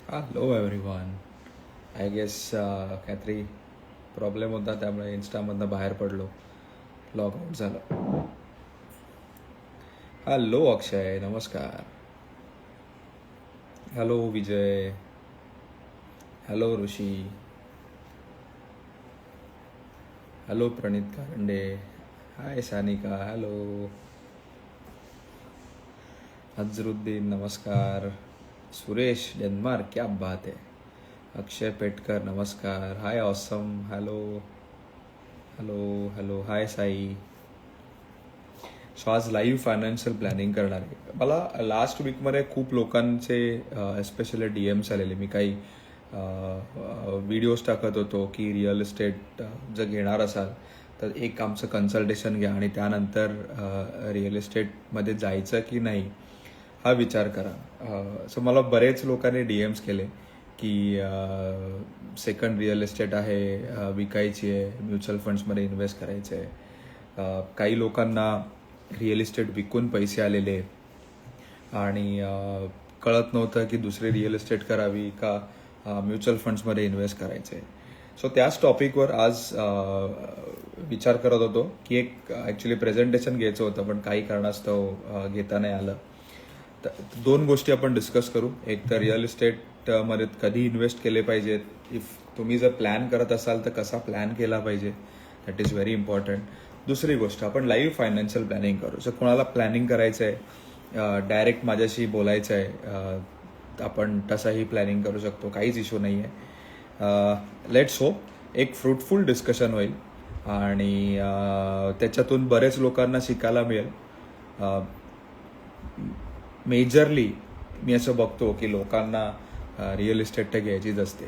Hello everyone. I guess काहीतरी problem होता त्यामुळे इन्स्टामधनं बाहेर पडलो, लॉग आउट झालं. हॅलो अक्षय, नमस्कार. Hello Vijay. Hello Rishi. Hello Pranit Karande. Hi Sanika. Hello Azharuddin, नमस्कार. सुरेश डेन्मार्क, क्या बात है. अक्षय पेटकर, नमस्कार. Hi awesome. Hello hello hello. Hi Sai. So आज लाईव्ह फायनान्शियल प्लॅनिंग करणार आहे. मला लास्ट वीकमध्ये खूप लोकांचे एस्पेशली डी एम्स आलेले. मी काही व्हिडिओज टाकत होतो की रिअल इस्टेट जर घेणार असाल तर एक आमचं कन्सल्टेशन घ्या आणि त्यानंतर रिअल इस्टेटमध्ये जायचं की नाही हा विचार करा. सो मला बरेच लोकांनी डी एम्स केले की सेकंड रिअल इस्टेट आहे, विकायची आहे, म्युच्युअल फंड्समध्ये इन्व्हेस्ट करायचं आहे. काही लोकांना रिअल इस्टेट विकून पैसे आलेले आणि कळत नव्हतं की दुसरी रिअल इस्टेट करावी का म्युच्युअल फंड्समध्ये इन्व्हेस्ट करायचं आहे. सो त्याच टॉपिकवर आज विचार करत होतो की एक ॲक्च्युली प्रेझेंटेशन घ्यायचं होतं पण काही कारणास्तव घेता नाही आलं. तर दोन गोष्टी आपण डिस्कस करू. एक तर रिअल इस्टेटमध्ये कधी इन्व्हेस्ट केले पाहिजेत, इफ तुम्ही जर प्लॅन करत असाल तर कसा प्लॅन केला पाहिजे, दॅट इज व्हेरी इम्पॉर्टंट. दुसरी गोष्ट, आपण लाईव्ह फायनान्शियल प्लॅनिंग करू. सो कोणाला प्लॅनिंग करायचं आहे, डायरेक्ट माझ्याशी बोलायचं आहे, आपण तसंही प्लॅनिंग करू शकतो, काहीच इश्यू नाही आहे. लेट्स होप एक फ्रुटफुल डिस्कशन होईल आणि त्याच्यातून बरेच लोकांना शिकायला मिळेल. मेजरली मी असं बघतो की लोकांना रिअल इस्टेट तर घ्यायचीच असते,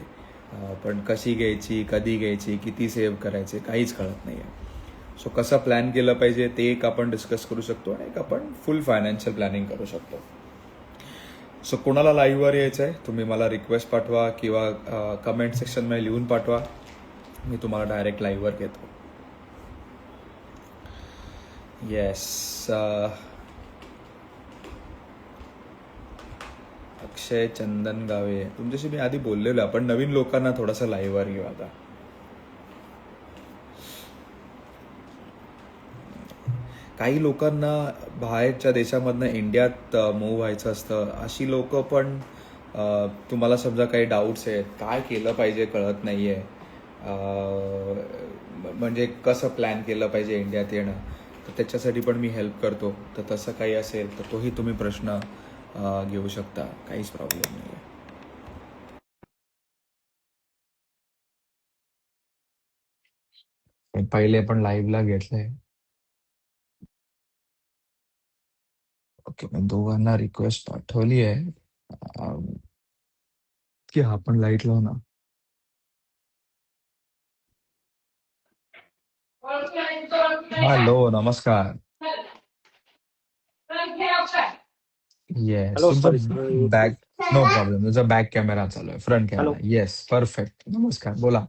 पण कशी घ्यायची, कधी घ्यायची, किती सेव्ह करायचे, काहीच कळत नाही आहे. सो कसं प्लॅन केलं पाहिजे ते एक आपण डिस्कस करू शकतो आणि एक आपण फुल फायनान्शियल प्लॅनिंग करू शकतो. सो कोणाला लाईव्हवर यायचं आहे तुम्ही मला रिक्वेस्ट पाठवा किंवा कमेंट सेक्शनमध्ये लिहून पाठवा. मी तुम्हाला डायरेक्ट लाईव्हवर घेतो. येस. अक्षय चंदन गावे, तुमच्याशी मी आधी बोललेलो. आपण नवीन लोकांना थोडासा लाईव्हवर घेऊ आता. काही लोकांना बाहेरच्या देशामधनं इंडियात मूव्ह व्हायचं असतं. अशी लोक पण तुम्हाला समजा काही डाऊट्स आहेत, काय केलं पाहिजे कळत नाही आहे, म्हणजे कसं प्लॅन केलं पाहिजे इंडियात येणं, तर त्याच्यासाठी पण मी हेल्प करतो. तर तसं काही असेल तर तोही तुम्ही प्रश्न घेऊ शकता, काहीच प्रॉब्लेम नाही आहे. पहिले पण लाईव्हला घेतलंय. ओके, मी दोघांना रिक्वेस्ट पाठवली आहे की आपण लाईट लावू ना. हॅलो, नमस्कार. येस, हॅलो तुमचा sorry sir. Back, no problem. तुमचा बॅक कॅमेरा चालू आहे, front hello camera. Yes, perfect. नमस्कार, बोला.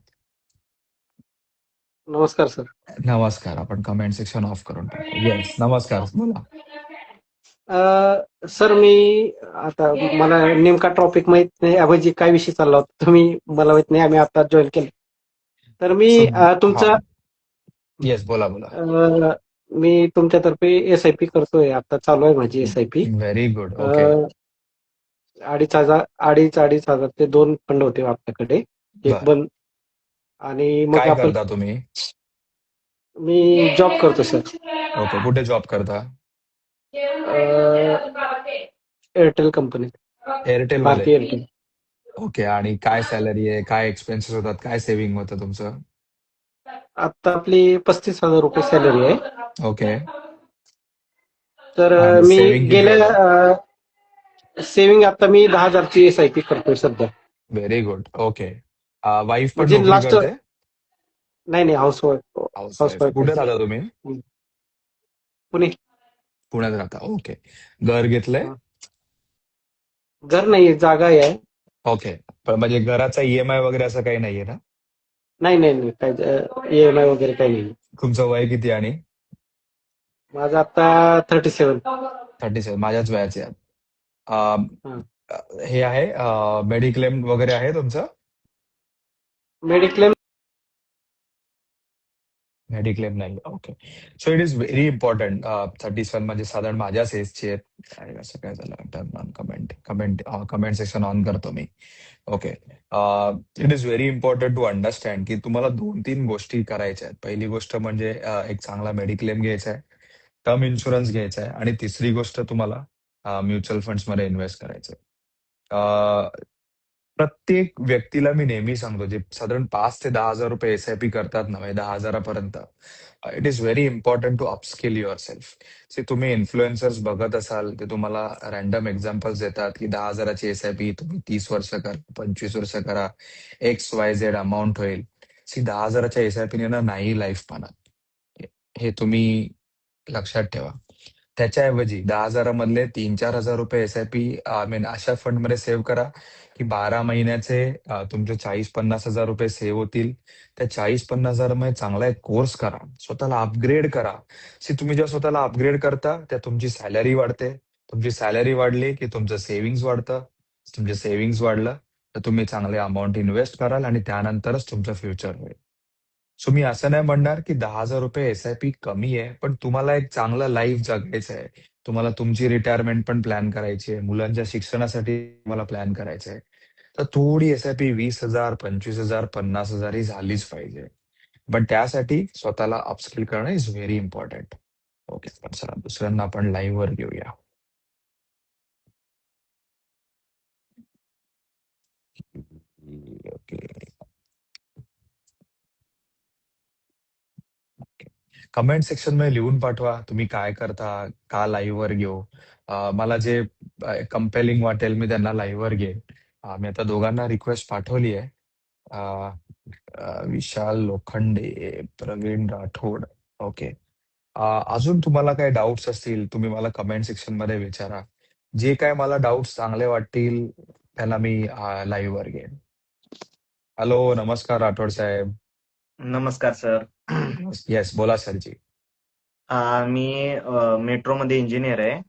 नमस्कार सर. नमस्कार. आपण कमेंट सेक्शन ऑफ करून टाकू. येस, नमस्कार, बोला. सर मी आता मला नेमका टॉपिक माहित नाही, ऐवजी काय विषय चालला होता तुम्ही मला माहित नाही, आम्ही आता जॉईन केलं. तर मी सो हा, तुमचा येस, बोला बोला. मी तुमच्यातर्फे SIP करतोय, आता चालू आहे माझी SIP. Very good. ओके. 2,500 ते 2 फंड होते आपल्याकडे, एक बर, बंद आणि मग काय आपण करता तुम्ही? मी जॉब करतो सर. ओके, कुठे जॉब करता? एअरटेल कंपनीत, एअरटेल मध्ये. भारतीय एअरटेल. ओके, आणि काय सॅलरी आहे, काय एक्सपेन्सेस होतात, काय सेव्हिंग होतं तुमचं? आता आपली 35,000 रुपये सॅलरी आहे. ओके. तर आणि मी सेव्हिंग किती होतं? सेव्हिंग आता मी 10,000ची SIP करतोय सध्या. Very good. ओके. वाईफ पण म्हणजे नोकरी लास्ट, करते? नाही house wife. House house wife. Wife कुठे आहे. राहता तुम्ही? पुणे. पुण्यात राहता. ओके. घर घेतलंय? घर नाही, जागा आहे. ओके. पण म्हणजे घराचा EMI वगैरे असं काही नाहीये ना? नाही काय EMI वगैरे काही नाही. तुमचं वय किती आणि? माझं आता 37. 37. माझ्याच वयाचे आहात. हे आहे मेडिक्लेम वगैरे आहे तुमचं? मेडिक्लेम मेडिक्लेम नाही. Okay. So it is very important. 37 म्हणजे साधारण माझ्याच एजचे आहेत. अरे असं काय झालं? Turn on comment comment comment section on करतो मी. Okay. It is very important to understand की तुम्हाला 2-3 गोष्टी करायच्या आहेत. पहिली गोष्ट म्हणजे एक चांगला मेडिक्लेम घ्यायचा आहे, टर्म इन्शुरन्स घ्यायचा आहे आणि तिसरी गोष्ट तुम्हाला म्युच्युअल फंड्समध्ये इन्व्हेस्ट करायचं आहे. प्रत्येक व्यक्तीला मी नेहमी सांगतो, जे साधारण 5,000 ते 10,000 रुपये एस-आय-पी करतात ना, म्हणजे 10,000 पर्यंत, it is very important to upskill yourself. तुम्ही इन्फ्लुएन्सर्स बघत असाल, ते तुम्हाला रॅन्डम एक्झाम्पल्स देतात की 10,000ची एस-आय-पी तुम्ही 30 वर्ष करा, 25 वर्ष करा, XYZ अमाऊंट होईल. 10,000च्या एस-आय-पीने ना नाही लाईफ पाहणार. हे तुम्ही लक्षात ठेवा. त्याच्याऐवजी 10,000 मधले 3-4 हजार रुपये एस-आय-पी आय मीन अशा फंड मध्ये सेव्ह करा की 12 महिन्याचे तुमचे 40-50 हजार रुपये सेव्ह होतील. त्या 40-50 हजार मध्ये चांगला एक कोर्स करा, स्वतःला अपग्रेड करा. तुम्ही जेव्हा स्वतःला अपग्रेड करता त्या तुमची सॅलरी वाढते. तुमची सॅलरी वाढली की तुमचं सेव्हिंग्ज वाढतं. तुमचे सेव्हिंग्ज वाढलं तर तुम्ही चांगले अमाऊंट इन्व्हेस्ट कराल आणि त्यानंतरच तुमचं फ्युचर होईल. मी असं नाही म्हणणार की 10,000 रुपये एस-आय-पी कमी आहे, पण तुम्हाला एक चांगलं लाईफ जगायचं आहे. तुम्हाला तुमची रिटायरमेंट पण प्लॅन करायची आहे. मुलांच्या शिक्षणासाठी तुम्हाला प्लॅन करायचं आहे. तर थोडी एस-आय-पी 20,000, 25,000, 50,000 ही झालीच पाहिजे. पण त्यासाठी स्वतःला अपस्किल करणं इज व्हेरी इम्पॉर्टंट. ओके. पण चला दुसऱ्यांना आपण लाईव्ह वर घेऊया. ओके. कमेंट सेक्शन मध्ये लिहून पाठवा तुम्ही काय करता, का लाईव्ह वर घेऊ. मला जे कंपेलिंग वाटेल मी त्यांना लाईव्ह वर घेईन. मी आता दोघांना रिक्वेस्ट पाठवली आहे. अ, विशाल लोखंडे, प्रवीण राठोड. ओके. अजून तुम्हाला काही डाऊट्स असतील तुम्ही मला कमेंट सेक्शन मध्ये विचारा. जे काय मला डाऊट्स चांगले वाटतील त्यांना मी लाईव्ह वर घेईन. हॅलो, नमस्कार राठोड साहेब. नमस्कार सर. येस, बोला सरजी. मी मेट्रोमध्ये इंजिनियर आहे.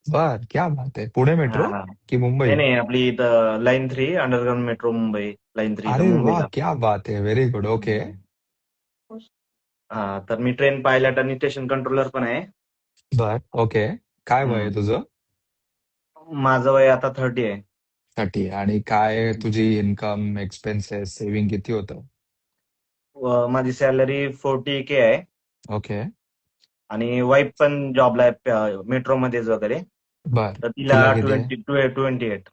बर, क्या बात आहे. पुणे मेट्रो हा. की मुंबई? नाही नाही, आपली इथं line 3 underground metro Mumbai, line 3 इथं अरे वाह, मुंबईला. क्या बात आहे. Very good. ओके. हम्म. तर मी ट्रेन पायलट आणि स्टेशन कंट्रोलर पण आहे. बर, ओके. काय वय आहे हम्म. तुझं? माझं वय आता 30 आहे. 30. आणि काय तुझी इन्कम, एक्सपेन्सेस, सेव्हिंग किती होतं? माझी सॅलरी 40K आहे ओके. आणि वाईफ पण जॉबला आहे मेट्रोमध्येच वगैरे. बर, तर तिला तिला किती आहे? 28.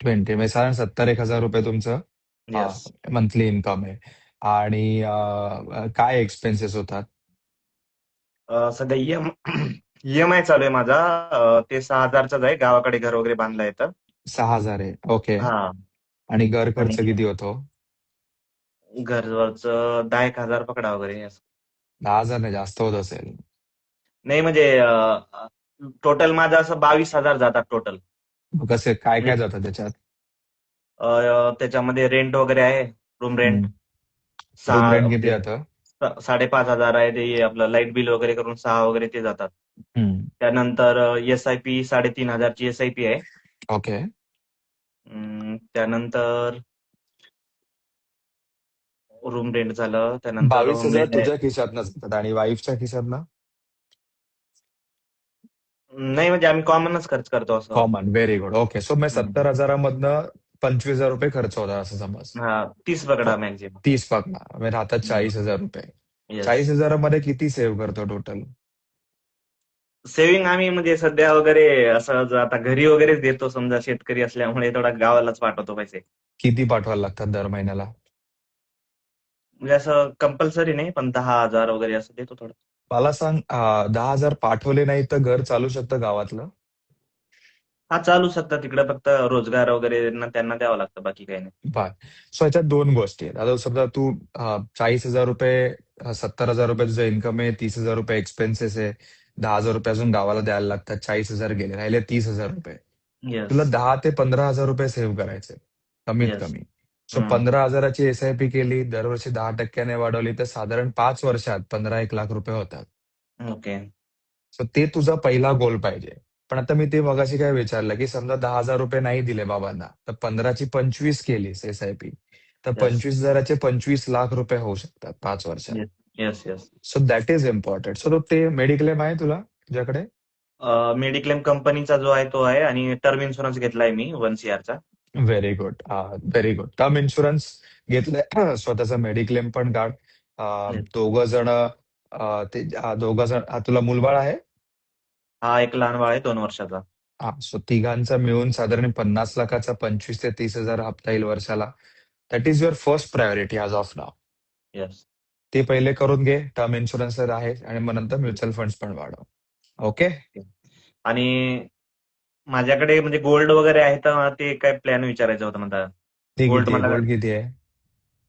20. म्हणजे साधारण 70-1,000 रुपये तुमचं येस. मंथली इन्कम आहे. आणि काय एक्सपेन्सेस होतात? सध्या EMI चालू आहे माझा. ते 6,000चाच आहे. गावाकडे घर वगैरे बांधलं आहे तर. 6,000 आहे. ओके. हा. आणि घर आणि खर्च किती होतो? घरवरचं 10,000 पकडा वगैरे असं. 10,000 नाही, जास्त होत असेल. नाही म्हणजे टोटल माझं असं 22,000 जातात टोटल. मग कसे काय म्हणजे काय जातं त्याच्यात? त्याच्यामध्ये रेंट वगैरे आहे, रूम रेंट रूम सहा रेंट किती म्हणजे जातं? 5,500 आहे. ते आपलं लाईट बिल वगैरे करून 6 वगैरे ते जातात. हम्म. त्यानंतर SIP 3,500ची SIP आहे. ओके. त्यानंतर रूम रेंट झालं. त्यानंतर होम 22,000 रेंट आहे. तुझ्या खिशातनं जातात आणि वाईफच्या खिशातनं? नाही म्हणजे आम्ही कॉमनच खर्च करतो असं. Common. Very good. Okay. So मग हम्म. 70,000 मधनं 25,000 रुपये खर्च होतात असं समज. 30 पकडा मॅक्झिमम. 30 पकडा, म्हणजे राहतात 40,000 रुपये. येस. 40,000 मध्ये किती सेव्ह करतो टोटल? सेव्हिंग आम्ही म्हणजे सध्या वगैरे असं आता घरी वगैरेच देतो. समजा शेतकरी असल्यामुळे थोडा गावालाच पाठवतो पैसे. किती पाठवायला लागतात दर महिन्याला? म्हणजे असं कंपल्सरी नाही, पण 10,000 वगैरे असं देतो थोडं. मला सांग, 10,000 पाठवले नाही तर घर चालू शकतं गावातलं? हा, चालू शकतात तिकडे, फक्त रोजगार वगैरे त्यांना द्यावं लागतं, बाकी काही नाही. बर. सो याच्यात दोन गोष्टी आहेत. आता समजा तू 40,000 रुपये, 70,000 रुपये तुझं इन्कम आहे, 30,000 रुपये एक्सपेन्सेस आहे, 10,000 रुपये अजून गावाला द्यायला लागतात, 40,000 गेले, राहिले 30,000 रुपये. येस. तुला 10,000 ते 15,000 रुपये सेव्ह करायचे कमीत येस. कमी. सो 15,000ची SIP केली, दरवर्षी 10% वाढवली तर साधारण 5 वर्षात 15-1 लाख रुपये होतात. ओके. सो ते तुझा पहिला गोल पाहिजे. पण आता मी ते मगाशी काय विचारलं की समजा 10,000 रुपये नाही दिले बाबांना, तर 15ची 25 केलीस SIP, तर येस 25,000चे 25 लाख रुपये होऊ शकतात 5 वर्षात. Yes yes yes. So that is important. So ते मेडिक्लेम आहे तुझ्याकडे? मेडिक्लेम कंपनीचा जो आहे तो आहे, आणि टर्म इन्शुरन्स घेतलाय मी 1 CR चा. Very good. Very good. Term insurance घेतलंय. स्वतःचा मेडिक्लेम पण काढ. Yes. दोघं जण ते दोघं जण तुला मुलबाळ आहे? हा एक लहान बाळ आहे 2 वर्षाचा. सो तिघांचा मिळून साधारण 50 लाखाचा 25 ते 30 हजार हप्ता येईल वर्षाला. That is your first priority as of now. Yes. ते पहिले करून घे. टर्म इन्शुरन्स तर आहे, आणि मग नंतर म्युच्युअल फंड्स पण वाढव. ओके. आणि माझ्याकडे म्हणजे गोल्ड वगैरे आहे, तर ते काय प्लॅन विचारायचं होतं मला. ते गोल्ड किती आहे? मला गोल्ड किती आहे?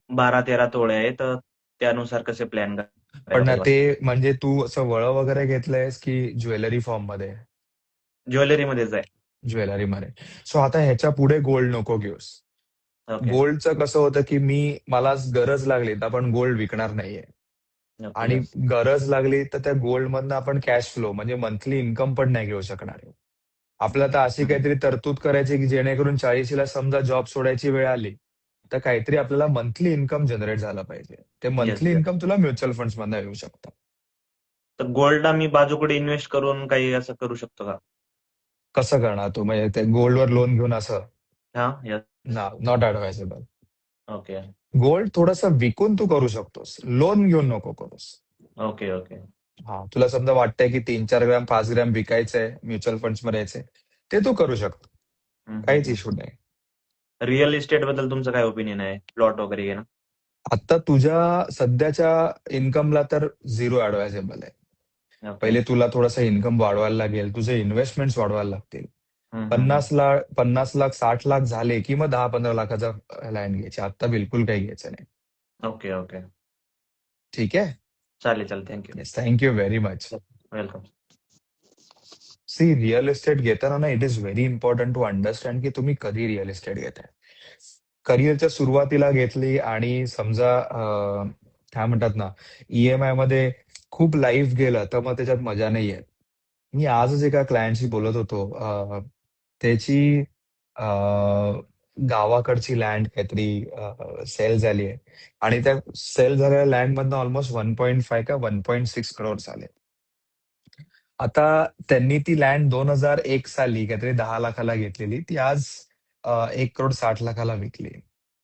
12-13 तोळे आहे, तर त्यानुसार कसे प्लॅन करायला पण पाहिजे. ते म्हणजे तू असं वळं वगैरे घेतलंयस की ज्वेलरी फॉर्म मध्ये? ज्वेलरीमध्येच आहे. ज्वेलरीमध्ये. सो आता ह्याच्या पुढे गोल्ड नको घेऊस. ओके गोल्डचं कसं होतं की मला गरज लागली तर आपण गोल्ड विकणार नाहीये, ओके. आणि येस. गरज लागली तर त्या गोल्ड मधनं आपण कॅश फ्लो म्हणजे मंथली इन्कम पण नाही घेऊ शकणार आहे. आपल्याला तर अशी काहीतरी तरतूद करायची की जेणेकरून 40ला समजा जॉब सोडायची वेळ आली तर काहीतरी आपल्याला मंथली इन्कम जनरेट झालं पाहिजे. ते येस मंथली येस. इन्कम तुला म्युच्युअल फंड्स मधनं येऊ शकतं. तर गोल्डला मी बाजूकडे इन्व्हेस्ट करून काही असं करू शकतो का? कसं करणार तू? म्हणजे ते गोल्डवर लोन घेऊन असं? हा. येस. नॉट ऍडवायझेबल. ओके गोल्ड थोडंसं विकून तू करू शकतोस, लोन घेऊन नको करूस. Okay okay. तुला समजा वाटतंय की 3-4 ग्रॅम 5 ग्रॅम विकायचंय, म्युच्युअल फंड्स मध्ये यायचंय, ते तू करू शकतो. काहीच इश्यू नाही. रिअल इस्टेट बद्दल तुमचं काय ओपिनियन आहे? प्लॉट वगैरे घेणं. आता तुझ्या सध्याच्या इन्कमला तर 0 ऍडवायझेबल आहे. ओके. पहिले तुला थोडासा इन्कम वाढवायला लागेल, तुझे इन्व्हेस्टमेंट्स वाढवायला लागतील. हम्म, हम्म, 50 लाख 60 लाख झाले की मग 10-15 लाखाचा लँड घ्यायची. आता बिलकुल काही घ्यायचं नाही. Okay okay. ठीक आहे. चालेल चालेल. Thank you. Yes, thank you very much. Welcome. See, real estate घेताना ना it is very important to understand की तुम्ही कधी रिअल इस्टेट घेताय. करिअरच्या सुरुवातीला घेतली आणि समजा काय म्हणतात ना, EMI मध्ये खूप लाईफ गेलं तर मग त्याच्यात मजा नाही येत. मी आजच एका क्लायंटशी बोलत होतो. त्याची गावाकडची लँड काहीतरी सेल झाली आहे, आणि त्या सेल झालेल्या लँड मधनं ऑलमोस्ट 1.5 का 1.6 करोड आले. आता त्यांनी ती लँड 2001 साली काहीतरी 10 लाखाला घेतलेली, ती आज 1,60,00,000ला विकली.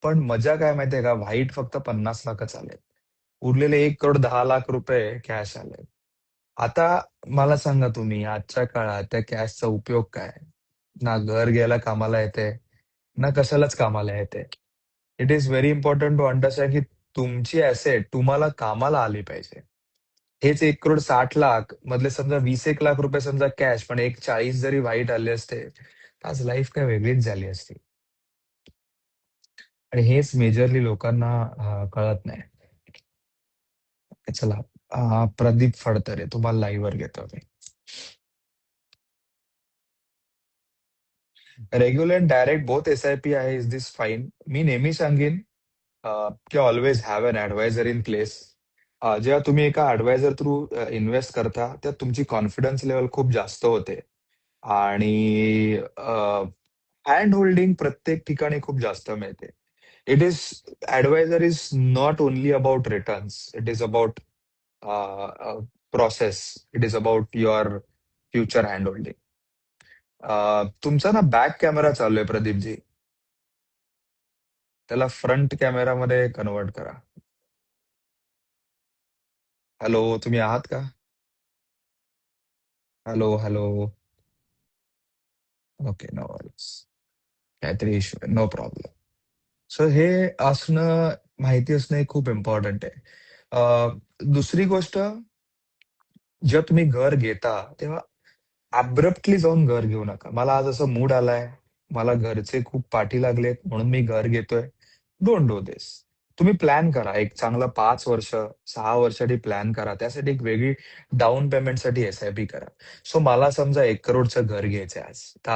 पण मजा काय माहितीये का, व्हाईट फक्त 50 लाखच आले, उरलेले 1,10,00,000 रुपये कॅश आले. आता मला सांगा तुम्ही, आजच्या काळात त्या कॅशचा उपयोग काय? ना घर घ्यायला कामाला येते, ना कशालाच कामाला येते. It is very important to understand की तुमची ऍसेट तुम्हाला कामाला आली पाहिजे. हेच 1,60,00,000 मधले समजा 20-1 लाख रुपये समजा कॅश, पण 1,40 जरी वाईट आले असते, तर आज लाईफ काय वेगळीच झाली असती. आणि हेच मेजरली लोकांना कळत नाही. चला, प्रदीप फडतरे, तुम्हाला लाईव्ह वर घेतो मी. रेग्युलर डायरेक्ट बोथ SIP आहे, इज दिस फाईन? मी नेहमी सांगेन की always have an advisor in place. जेव्हा तुम्ही एका ऍडवायझर थ्रू इन्व्हेस्ट करता, तेव्हा तुमची कॉन्फिडन्स लेवल खूप जास्त होते, आणि हँड होल्डिंग प्रत्येक ठिकाणी खूप जास्त मिळते. It is adviser is not only about returns, it is about process, it is about your future hand holding. तुमचा ना बॅक कॅमेरा चालू आहे प्रदीपजी, त्याला फ्रंट कॅमेरामध्ये कन्वर्ट करा. हॅलो, तुम्ही आहात का? Hello hello. Okay, no worries. काहीतरी इश्यू आहे, नो प्रॉब्लेम. सो हे असणं, माहिती असणं हे खूप इम्पॉर्टंट आहे. दुसरी गोष्ट, जेव्हा तुम्ही घर घेता तेव्हा अब्रप्टली जाऊन घर घेऊ नका. मला आज असं मूड आलाय, मला घरचे खूप पाठी लागलेत म्हणून मी घर घेतोय. डोंट डू दिस. तुम्ही प्लॅन करा, एक चांगला 5 वर्ष 6 वर्षासाठी प्लॅन करा. त्यासाठी एक वेगळी डाऊन पेमेंटसाठी SIP करा. सो मला समजा 1 करोडचं घर घ्यायचंय आज, तर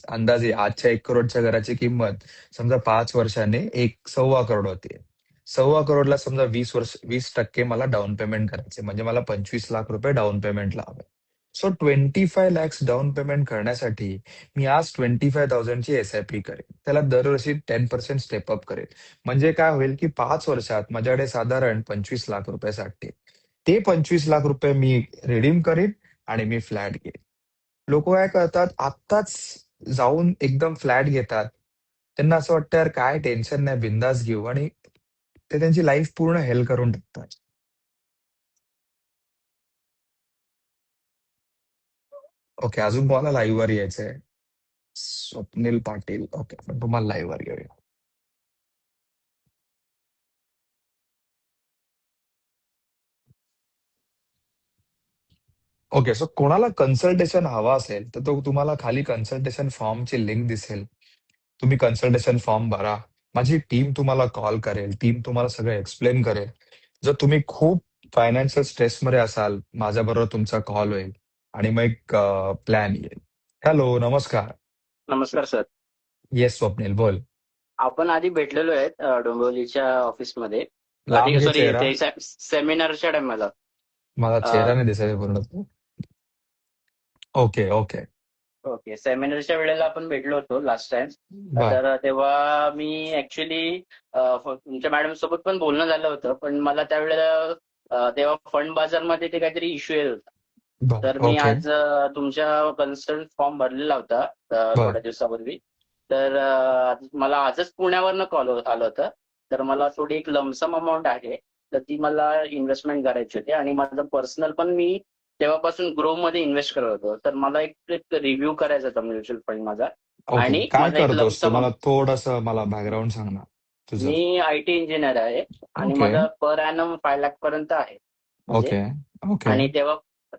अंदाजे आजच्या 1 करोडच्या घराची किंमत समजा 5 वर्षाने 1.25 करोड होती. 1.25 करोडला समजा 20% मला डाऊन पेमेंट करायचे, म्हणजे मला 25 लाख रुपये डाऊन पेमेंटला हवे. सो 25 लॅक्स डाऊन पेमेंट करण्यासाठी मी आज 25,000ची SIP करेन. त्याला दरवर्षी 10% स्टेप अप करेन. म्हणजे काय होईल की 5 वर्षात माझ्याकडे साधारण 25 लाख रुपये साठतील. ते 25 लाख रुपये मी रिडीम करीन आणि मी फ्लॅट घेईन. लोक काय करतात, आत्ताच जाऊन एकदम फ्लॅट घेतात. त्यांना असं वाटतं यार काय टेन्शन नाही, बिंदास घेऊ, आणि ते त्यांची लाईफ पूर्ण हेल करून टाकतात. ओके, अजून कोणाला लाईव्ह वर यायचंय? स्वप्नील पाटील. ओके, पण तुम्हाला लाईव्ह वर घेऊया. ओके, सो कोणाला कन्सल्टेशन हवा असेल तर तो तुम्हाला खाली कन्सल्टेशन फॉर्मची लिंक दिसेल. तुम्ही कन्सल्टेशन फॉर्म भरा. माझी टीम तुम्हाला कॉल करेल. टीम तुम्हाला सगळं एक्सप्लेन करेल. जर तुम्ही खूप फायनान्शियल स्ट्रेसमध्ये असाल, माझ्याबरोबर तुमचा कॉल होईल आणि मग एक प्लॅन येईल. हॅलो, नमस्कार. नमस्कार सर. येस स्वप्नील, बोल. आपण आधी भेटलेलो आहेत डोंबिवलीच्या ऑफिसमध्ये. लांब घे सॉरी, चेहरा. ते सेमिनारच्या टायमाला. मला चेहरा नाही दिसायचा पूर्ण. ओके ओके ओके, सेमिनारच्या वेळेला आपण भेटलो होतो लास्ट टाइम. बर तर तेव्हा मी ऍक्च्युली तुमच्या मॅडम सोबत पण बोलणं झालं होतं, पण मला त्यावेळेला तेव्हा फंड बाजारमध्ये ते काहीतरी इश्यू येत होता. बर तर मी ओके आज तुमच्या कन्सल्ट फॉर्म भरलेला होता बर थोड्या दिवसापूर्वी. तर मला आजच पुण्यावरनं कॉल आलं होतं. तर मला थोडी एक लमसम अमाऊंट आहे, तर ती मला इन्व्हेस्टमेंट करायची होती. आणि माझं पर्सनल पण मी तेव्हापासून ग्रो मध्ये इन्व्हेस्ट करत होतो. तर मला एक रिव्ह्यू करायचा होता म्युच्युअल फंड माझा. ओके. आणि काय माझा एक करतोस तू? लमसम, मला थोडस मला बॅकग्राऊंड सांग ना तुझं. मी IT इंजिनियर आहे आणि ओके माझा पर ॲनम 5 लाख पर्यंत आहे म्हणजे. ओके ओके आणि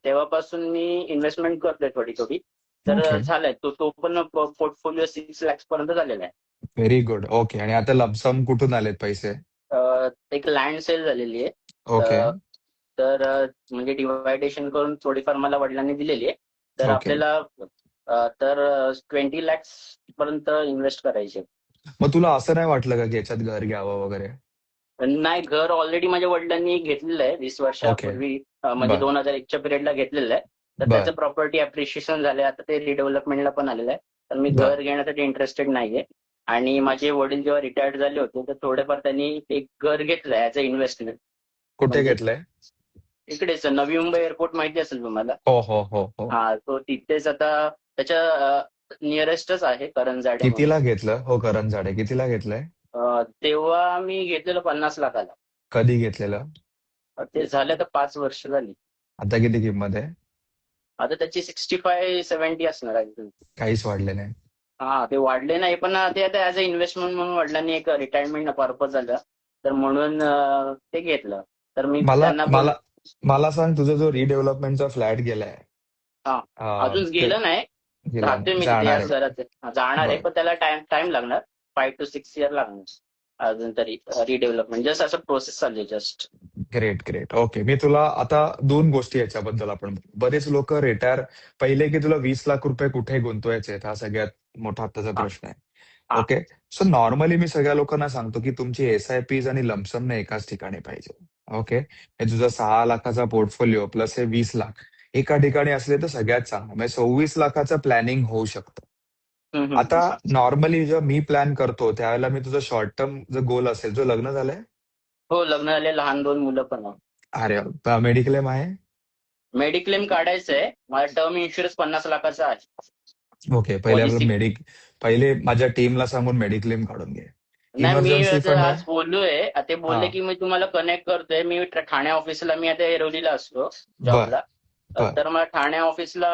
तेव्हापासून मी इन्व्हेस्टमेंट करतोय थोडी थोडी. तर ओके. झालंय तो पण पोर्टफोलिओ 6 लाख पर्यंत झालेला आहे. Very good. ओके, आणि आता लमसम कुठून आलेत पैसे? एक लँड सेल झालेली आहे. ओके तर म्हणजे डिवायडेशन करून थोडीफार मला वडिलांनी दिलेली आहे. तर ओके. आपल्याला तर 20 लाख पर्यंत इन्व्हेस्ट करायचे. मग तुला असं नाही वाटलं का की याच्यात घर घ्यावं वगैरे? नाही, घर ऑलरेडी माझ्या वडिलांनी घेतलेलं आहे 20 ओके वर्षापूर्वी. म्हणजे बर 2001च्या पिरियडला घेतलेलं आहे. तर बर त्याचं प्रॉपर्टी अप्रिशिएशन झालंय, आता ते रिडेव्हलपमेंटला पण आलेलं आहे. तर मी बर घर घेण्यासाठी इंटरेस्टेड नाहीये. आणि माझे वडील जेव्हा रिटायर्ड झाले होते, तर थोडेफार त्यांनी एक घर घेतलंय ऍज अ इन्व्हेस्टमेंट. कुठे म्हणजे घेतलंय? इकडेच नवी मुंबई एअरपोर्ट माहिती असेल तुम्हाला. हो हो हो हो. हा, तो तिथेच आता त्याच्या नियरेस्टच आहे, करंजाडे म्हणून. कितीला घेतलं हो करंजाडे? कितीला घेतलंय? तेव्हा मी घेतलेलं 50 लाखाला. कधी घेतलेलं? ते झालं तर 5 वर्ष झाली. आता किती किंमत आहे? आता त्याची 65-70 असणार आहे. काहीच वाढले नाही. हा, ते वाढले नाही, पण ते आता ऍज अ इन्व्हेस्टमेंट म्हणून वडिलांनी एक रिटायरमेंट पर्पज झालं, तर म्हणून ते घेतलं. तर मी मला त्यांना मला मला सांग, तुझा जो रिडेव्हलपमेंटचा फ्लॅट गेलाय, हा, अजून ते गेलं नाही. गेला राहतोय नाही, मी तिथे जाणार याच आहे? घरात. जाणार आहे, बर, पण त्याला टाइम लागणार. 5 to 6 इयर लागणार अजून तरी रिडेव्हलपमेंट. जस्ट असं प्रोसेस चालली आहे जस्ट. Great great. ओके, मी तुला आता दोन गोष्टी याच्याबद्दल आपण बोलू. बरेच लोक रिटायर पहिले की तुला 20 लाख रुपये कुठे गुंतवायचे, हा सगळ्यात मोठा आत्ताचा हा प्रश्न आहे. हा ओके, सो नॉर्मली मी सगळ्या लोकांना सांगतो की तुमची SIPs आणि लमसम एकाच ठिकाणी पाहिजे. ओके, हे तुझा 6 लाखाचा पोर्टफोलिओ प्लस हे 20 लाख एका ठिकाणी असले तर सगळ्यात चांगलं, म्हणजे 26 लाखाचं प्लॅनिंग होऊ शकतं. हम्म, आता नॉर्मली जेव्हा मी प्लॅन करतो त्यावेळेला मी तुझा शॉर्ट टर्म जो गोल असेल, जो लग्न झालंय? हो, लग्न झाले, लहान 2 मुलं पण आहे. अरे, मेडिक्लेम आहे? मेडिक्लेम काढायचंय. माझा टर्म इन्शुरन्स 50 लाखाचा आहे. Okay, policy. पहिले माझ्या टीमला सांगून मेडिक्लेम काढून घे. नाही, मी इमर्जन्सी आता फंड आज आहे? बोललोय. ते हा, बोलले की मी तुम्हाला कनेक्ट करतोय. मी ठाणे ऑफिसला, मी आता एरोलीला असतो बर जॉबला. बर तर मला ठाणे ऑफिसला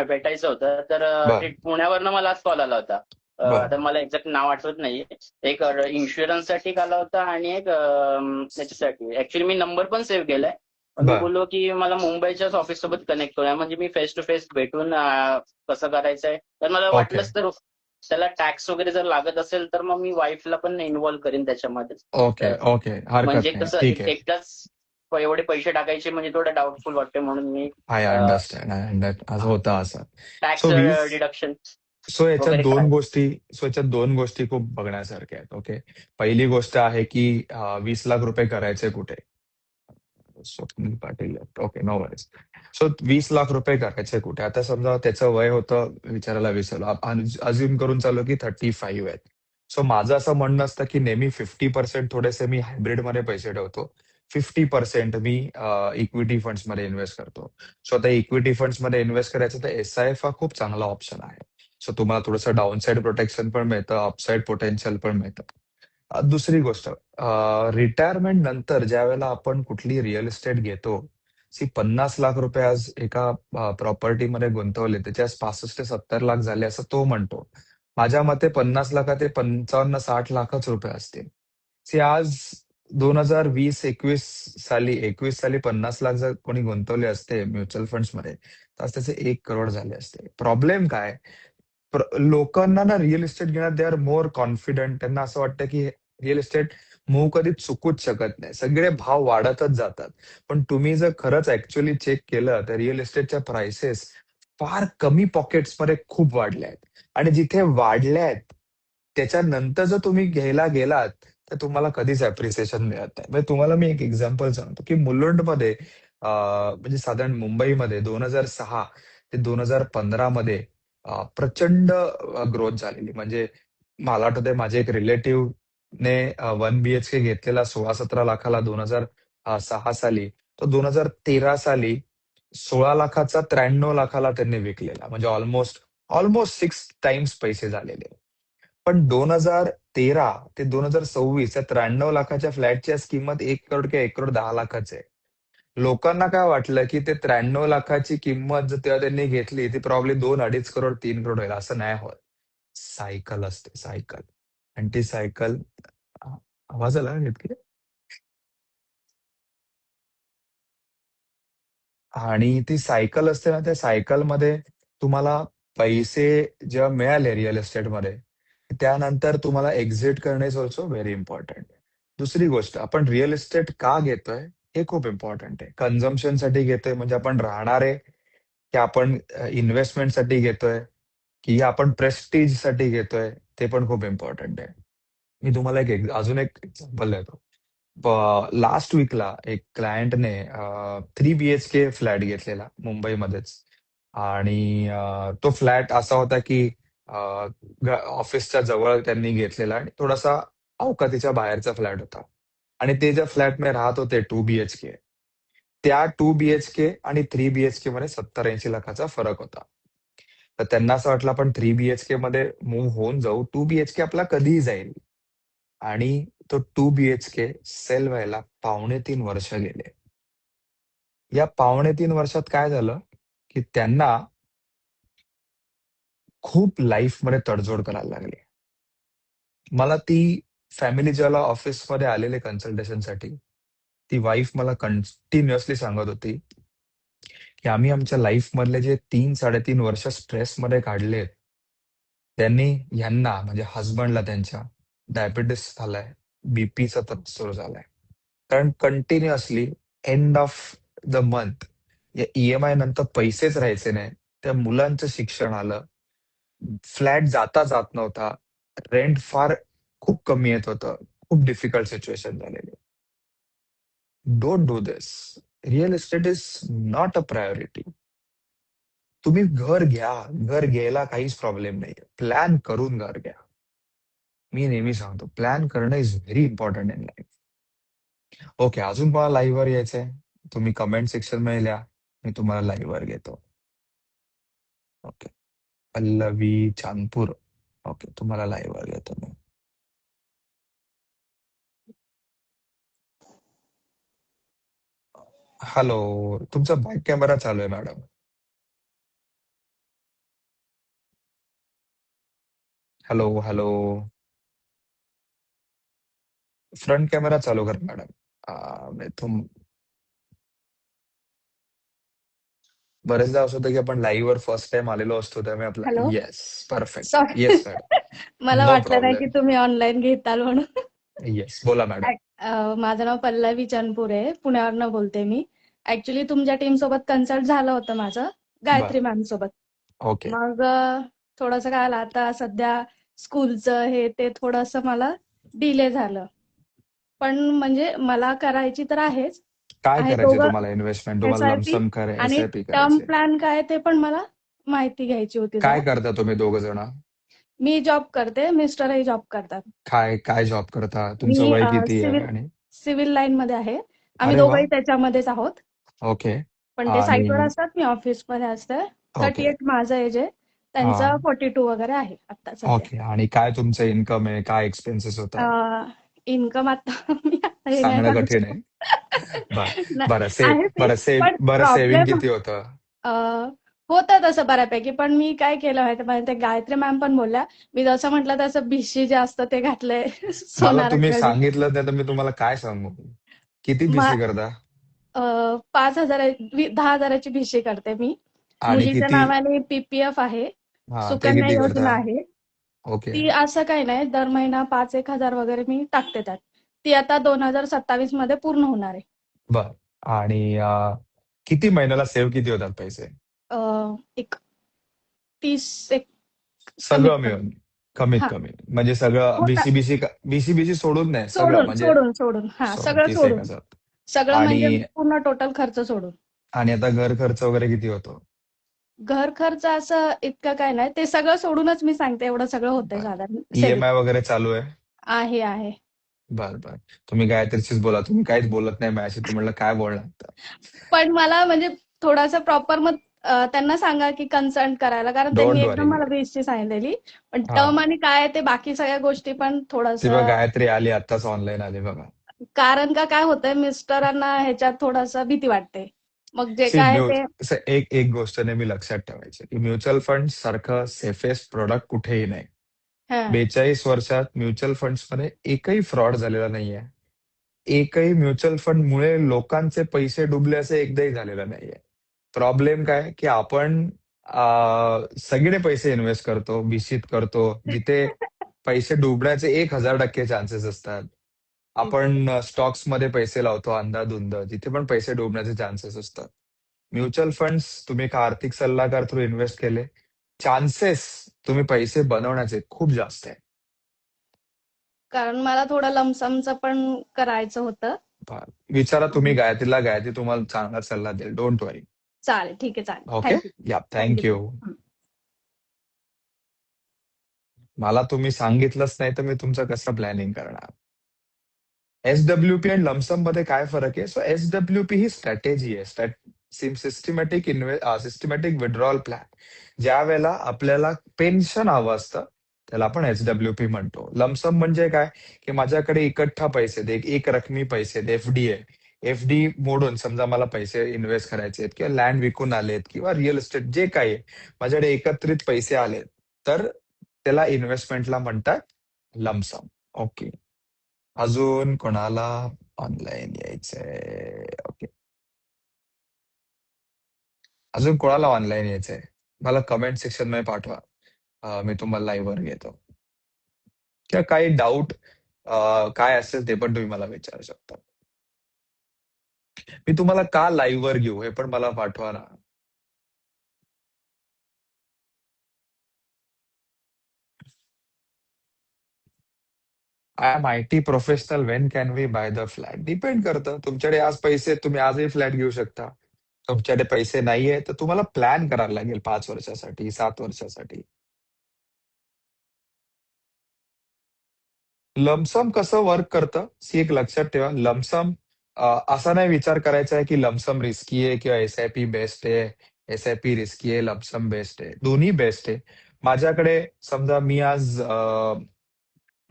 भेटायचं होतं. तर बर ते पुण्यावरनं मला आज कॉल आला होता. बर आता मला एक्झॅक्ट नाव आठवत नाहीये. एक इन्शुरन्ससाठी आला होता आणि एक त्याच्यासाठी. ऍक्च्युली मी नंबर पण सेव्ह केलाय, पण मी बर बोललो की मला मुंबईच्याच ऑफिस सोबत कनेक्ट करूया, म्हणजे मी फेस टू फेस भेटून कसं करायचंय. तर मला ओके वाटलंच तर त्याला टॅक्स वगैरे जर लागत असेल तर मग मी वाईफला पण इन्व्हॉल्व करीन त्याच्यामध्ये. ओके ओके, म्हणजे हरकत नाही, कसं ठीक आहे. एकटाच एवढे पैसे टाकायचे म्हणजे थोडं डाऊटफुल वाटते, म्हणून मी आय अंडरस्टँड असं होतं असं. टॅक्स सो डिडक्शन सो याच्यात वगैरे दोन काय. गोष्टी सो याच्यात दोन गोष्टी खूप बघण्यासारख्या आहेत. ओके, पहिली गोष्ट आहे की 20 लाख रुपये करायचे कुठे? Swapnil Patil. Okay, no worries. So 20 lakh रुपये करायचे कुठे? आता समजा त्याचं वय होतं, विचारायला विसरलो, अज्युम करून चालू की 35 आहेत. सो माझं असं म्हणणं असतं की नेहमी 50% थोडेसे मी हायब्रिडमध्ये पैसे ठेवतो, 50% मी इक्विटी फंड्समध्ये इन्व्हेस्ट करतो. सो आता इक्विटी फंड्समध्ये इन्व्हेस्ट करायचं तर SIF हा खूप चांगला ऑप्शन आहे. सो तुम्हाला थोडंसं डाऊनसाइड प्रोटेक्शन पण मिळतं, अपसाइड पोटेन्शियल पण मिळतं. दुसरी गोष्ट, रिटायरमेंट नंतर ज्या वेळेला आपण कुठली रिअल इस्टेट घेतो, 50 लाख रुपये आज एका प्रॉपर्टीमध्ये गुंतवले, त्याचे आज 65 ते 70 लाख झाले असं तो म्हणतो. माझ्या मते 50 लाखात ते 55-60 लाखच रुपये असतील. आज 2020-21 साली 21 साली 50 लाख जर कोणी गुंतवले असते म्युच्युअल फंड्समध्ये, तर आज त्याचे 1 करोड झाले असते. प्रॉब्लेम काय? लोकांना ना रिअल इस्टेट घेण्यात दे आर मोर कॉन्फिडंट. त्यांना असं वाटतं की रिअल इस्टेट मूव्ह कधी चुकूच शकत नाही. सगळे भाव वाढतच जातात. पण तुम्ही जर खरंच ऍक्च्युअली चेक केलं तर रिअल इस्टेटच्या प्राइसेस फार कमी पॉकेट्समध्ये खूप वाढल्या आहेत. आणि जिथे वाढल्या आहेत त्याच्यानंतर जर तुम्ही घ्यायला गेलात तर तुम्हाला कधीच अप्रिसिएशन मिळत नाही. म्हणजे तुम्हाला मी एक एक्झाम्पल सांगतो की मुलुंडमध्ये म्हणजे साधारण मुंबईमध्ये 2006 ते 2015 मध्ये प्रचंड ग्रोथ झालेली. म्हणजे मला आठवतंय माझे एक रिलेटिव्हने 1 BHK घेतलेला 16-17 लाखाला 2006 साली, तो 2013 साली 16 लाखाचा 93 लाखाला त्यांनी विकलेला. म्हणजे ऑलमोस्ट ऑलमोस्ट 6 टाइम्स पैसे झालेले. पण 2013 ते 2026 या 93 लाखाच्या फ्लॅटची आज किंमत 1 करोड किंवा 1 करोड 10 लाखाच आहे. लोकांना काय वाटलं की ते 93 लाखाची किंमत जर तेव्हा त्यांनी घेतली ती प्रॉब्ली 2-2.5 करोड 3 करोड होईल. असं नाही होत. सायकल असते, सायकल. आणि ती सायकल, आवाज आला घेतली, आणि ती सायकल असते ना, त्या सायकलमध्ये तुम्हाला पैसे जेव्हा मिळाले रिअल इस्टेटमध्ये, त्यानंतर तुम्हाला एक्झिट करणे इज ऑल्सो व्हेरी इम्पॉर्टंट. दुसरी गोष्ट, आपण रिअल इस्टेट का घेतोय हे खूप इम्पॉर्टंट आहे. कन्झम्पशनसाठी घेतोय म्हणजे आपण राहणार आहे, की आपण इन्व्हेस्टमेंटसाठी घेतोय, की आपण प्रेस्टिजसाठी घेतोय, ते पण खूप इम्पॉर्टंट आहे. मी तुम्हाला अजून एक एक्झाम्पल देतो. लास्ट वीकला एक क्लायंटने 3 BHK फ्लॅट घेतलेला मुंबईमध्येच. आणि तो फ्लॅट असा होता की ऑफिसच्या जवळ त्यांनी घेतलेला आणि थोडासा अवकातीच्या बाहेरचा फ्लॅट होता. आणि ते ज्या फ्लॅटमध्ये राहत होते 2 BHK, त्या 2 BHK आणि 3 BHK मध्ये 70-80 लाखाचा फरक होता. तर त्यांना असं वाटलं आपण 3 BHK मध्ये मूव्ह होऊन जाऊ, 2 BHK आपला कधीही जाईल. आणि तो 2 BHK सेल व्हायला 2.5 वर्ष गेले. या 2.5 वर्षात काय झालं की त्यांना खूप लाईफमध्ये तडजोड करायला लागली. मला ती फॅमिली ज्याला ऑफिसमध्ये आलेले कन्सल्टेशनसाठी, ती वाईफ मला कंटिन्युअसली सांगत होती की आम्ही आमच्या लाईफ मधले जे 3-3.5 वर्ष स्ट्रेसमध्ये काढलेत, त्यांनी ह्यांना म्हणजे हस्बंडला त्यांच्या डायबिटीस झालाय, बीपीचा त्रास सुरू झालाय. कारण continuously end of the month या EMI नंतर पैसेच राहायचे नाही. त्या मुलांचं शिक्षण आलं, फ्लॅट जाता जात नव्हता, रेंट फार खूप कमी येत होतं, खूप डिफिकल्ट सिच्युएशन झालेली. Don't do this. Real estate is not a priority. तुम्ही घर घ्या, घर घ्यायला काहीच प्रॉब्लेम नाही. प्लॅन करून घर घ्या. मी नेहमी सांगतो, प्लॅन करणं is very important in life. Okay, अजून मला लाईव्ह वर यायचंय, तुम्ही कमेंट सेक्शन मध्ये लिहा, मी तुम्हाला लाईव्ह वर घेतो. ओके, पल्लवी चांदपूर. ओके, तुम्हाला लाईव्ह वर घेतो मी. हॅलो, तुमचा बॅक कॅमेरा चालू आहे madam. Hello hello, front camera चालू कर मॅडम. तुम बरेचदा असं होतं की आपण लाईव्ह वर फर्स्ट टाइम आलेलो असतो, त्यामुळे आपला hello. Yes perfect. Sorry. Yes madam, मला नो वाटलं नाही की प्रॉब्लेम. तुम्ही ऑनलाईन घेताल म्हणून. येस, बोला मॅडम. माझं नाव पल्लवी चनपूर आहे, पुण्यावरनं बोलते मी. ऍक्च्युली तुमच्या टीम सोबत कन्सल्ट झालं होतं माझं, गायत्री बर, मॅम सोबत. ओके. मग थोडंसं काय आलं, आता सध्या स्कूलचं हे ते थोडंसं मला डिले झालं. पण म्हणजे मला करायची तर आहेच, काय आहे करायचे दोघं तुम्हाला इन्व्हेस्टमेंट? तुम्हाला SIP लमसम करे आणि SIP टर्म करायचे? प्लॅन काय आहे ते पण मला माहिती घ्यायची होती काय जरा. करता तुम्ही दोघ जण? मी जॉब करते, मिस्टरही जॉब करतात. काय काय जॉब करता? तुमचं मी वय किती आहे? सिव्हिल आणि सिव्हिल लाईन मध्ये आहे. आम्ही अरे वा, दोघंही त्याच्यामध्येच आहोत. ओके. पण ते साईटवर आणि असतात, मी ऑफिसमध्ये असते. ओके, 38 माझं एज आहे. हा, त्यांचं 42 वगैरे आहे आता सध्या. ओके. आणि काय तुमचं इन्कम आहे? काय एक्सपेन्सेस होतात? इन्कम आता मी आता हे नाही सांगणं सांगू कठीण आहे. शकत. बर नाही, बरं आहे फिक्स पण बरं सेव्हिंग प्रॉब्लेम किती होतं? होतं तसं बऱ्यापैकी. पण मी काय केलं माहिती ते गायत्री मॅम पण बोलल्या. मी जसं म्हटलं तसं भिशी जे असतं ते घातलंय मला तुम्ही सोनाराकडे. सांगितलं नाही तर मी तुम्हाला काय सांगू? किती मा बीसी करता? 5,000 10,000ची भिशी करते मी. आणि मुलीच्या किती? नावाने PPF आहे. हा, ते सुकन्या किती करता? योजना आहे. ओके, ती असं काही नाही, दर महिना 5,000-1,000 वगैरे मी टाकते त्यात. ती आता 2027 मध्ये पूर्ण होणार आहे. बर. आणि किती महिन्याला सेव्ह किती होतात पैसे? एक 30 एक कमीत सगळं कमी. मिळून कमीत हा, कमी म्हणजे सगळं होतात. बीसी सोडून नाही, सगळं सोडून म्हणजे सोडून सोडून हा, सगळं 30 एक सोडून. हजार. सगळं म्हणजे आणि पूर्ण टोटल खर्च सोडून. आणि आता घर खर्च वगैरे किती होतो? घर खर्च असं इतकं काय नाही, ते सगळं सोडूनच मी सांगते एवढं सगळं होतंय बर. साधारण सेव्हिंग. EMI वगैरे चालू आहे? आहे. बर बर. तुम्ही गायत्रीशीच बोला, तुम्ही काहीच बोलत नाही माझ्याशी. तुम्हाला काय बोलणार आता? पण मला म्हणजे थोडासा प्रॉपर मग त्यांना सांगा की कन्सल्ट करायला, कारण त्यांनी डोंट एकदम वरी. मला वीसची सांगितलेली. पण हा, टर्म आणि काय ते बाकी सगळ्या गोष्टी पण ती बघा थोडंसं. गायत्री आली आत्ताच, ऑनलाईन आली बघा. कारण का काय होतंय, मिस्टरांना ह्याच्यात थोडंसं भीती वाटते. मग जे सी काय ते. एक एक गोष्ट नेहमी लक्षात ठेवायची की म्युच्युअल फंड सारखं सेफेस्ट प्रोडक्ट कुठेही नाही. हा 42 वर्षात म्युच्युअल फंड्स मध्ये एकही फ्रॉड झालेला नाहीये. एकही म्युच्युअल फंड मुळे लोकांचे पैसे डुबले असं एकदाही झालेलं नाहीये. प्रॉब्लेम काय की आपण सगळे पैसे इन्व्हेस्ट करतो, बीसीत करतो, जिथे पैसे डुबण्याचे 1,000% चान्सेस असतात. आपण स्टॉक्स मध्ये पैसे लावतो अंधाधुंद, जिथे पण पैसे डुबण्याचे चान्सेस असतात. म्युच्युअल फंड्स तुम्ही एका आर्थिक सल्लागार थ्रू इन्व्हेस्ट केले, चान्सेस तुम्ही पैसे बनवण्याचे खूप जास्त आहे. कारण मला थोडं लमसमचं पण करायचं होतं. विचारा तुम्ही गायत्रीला, गायत्री तुम्हाला चांगला सल्ला देईल. डोंट वरी. चालेल, ठीक आहे, चालेल. Okay, thank you. या, थँक्यू थँक्यू. सर. मला तुम्ही सांगितलंच नाही तर मी तुमचं कसं प्लॅनिंग करणार? SWP आणि लमसम मध्ये काय फरक आहे? सो SWP ही स्ट्रॅटेजी आहे, सिस्टमॅटिक विड्रॉल प्लॅन. ज्या वेळेला आपल्याला पेन्शन हवं असतं त्याला आपण SWP म्हणतो. लमसम म्हणजे काय की माझ्याकडे इकठ्ठा पैसे दे, एक रकमी पैसे आहेत, FD आहे. FD मोडून समजा मला पैसे इन्व्हेस्ट करायचे आहेत किंवा लँड विकून आलेत किंवा रिअल इस्टेट जे काही आहे, माझ्याकडे एकत्रित पैसे आलेत, तर त्याला इन्व्हेस्टमेंटला म्हणतात लमसम. ओके. अजून कोणाला ऑनलाईन यायचंय? ओके. अजून कोणाला ऑनलाईन यायचंय? मला कमेंट सेक्शन मध्ये पाठवा. मी तुम्हाला लाईव्ह वर घेतो. किंवा काही डाऊट काय असेल ते पण तुम्ही मला विचारू शकता. मी तुम्हाला का लाईव्ह वर घेऊ हे पण मला पाठवा ना. I am IT professional, when can we buy the flat? Depend करतं. तुमच्याकडे आज पैसे आहेत, तुम्ही आजही फ्लॅट घेऊ शकता. तुमच्याकडे पैसे नाहीये तर तुम्हाला प्लॅन करायला लागेल 5 वर्षासाठी, 7 वर्षासाठी. लमसम कसं वर्क करतं? एक लक्षात ठेवा, लमसम असा नाही विचार करायचा आहे की लमसम रिस्की आहे किंवा SIP बेस्ट आहे, SIP रिस्की आहे, लमसम बेस्ट आहे. दोन्ही बेस्ट आहे. माझ्याकडे समजा मी आज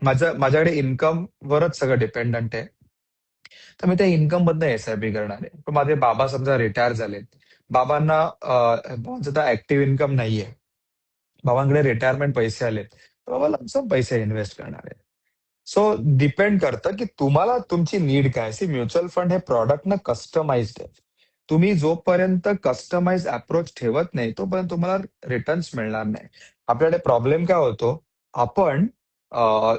माझ्याकडे इन्कम वरच सगळं डिपेंडंट आहे. तर मी त्या इन्कम मधनं SIP करणार आहे. पण माझे बाबा समजा रिटायर झालेत. बाबांचं तर ऍक्टिव्ह इन्कम नाहीये. बाबांकडे रिटायरमेंट पैसे आलेत. तर बाबा लमसम पैसे इन्व्हेस्ट करणार आहे. सो डिपेंड करतं की तुम्हाला तुमची नीड काय. म्युच्युअल फंड हे प्रॉडक्ट ना कस्टमाइज्ड आहे. तुम्ही जोपर्यंत कस्टमाइज अप्रोच ठेवत नाही तोपर्यंत तुम्हाला रिटर्न्स मिळणार नाही. आपल्याकडे प्रॉब्लेम काय होतो, आपण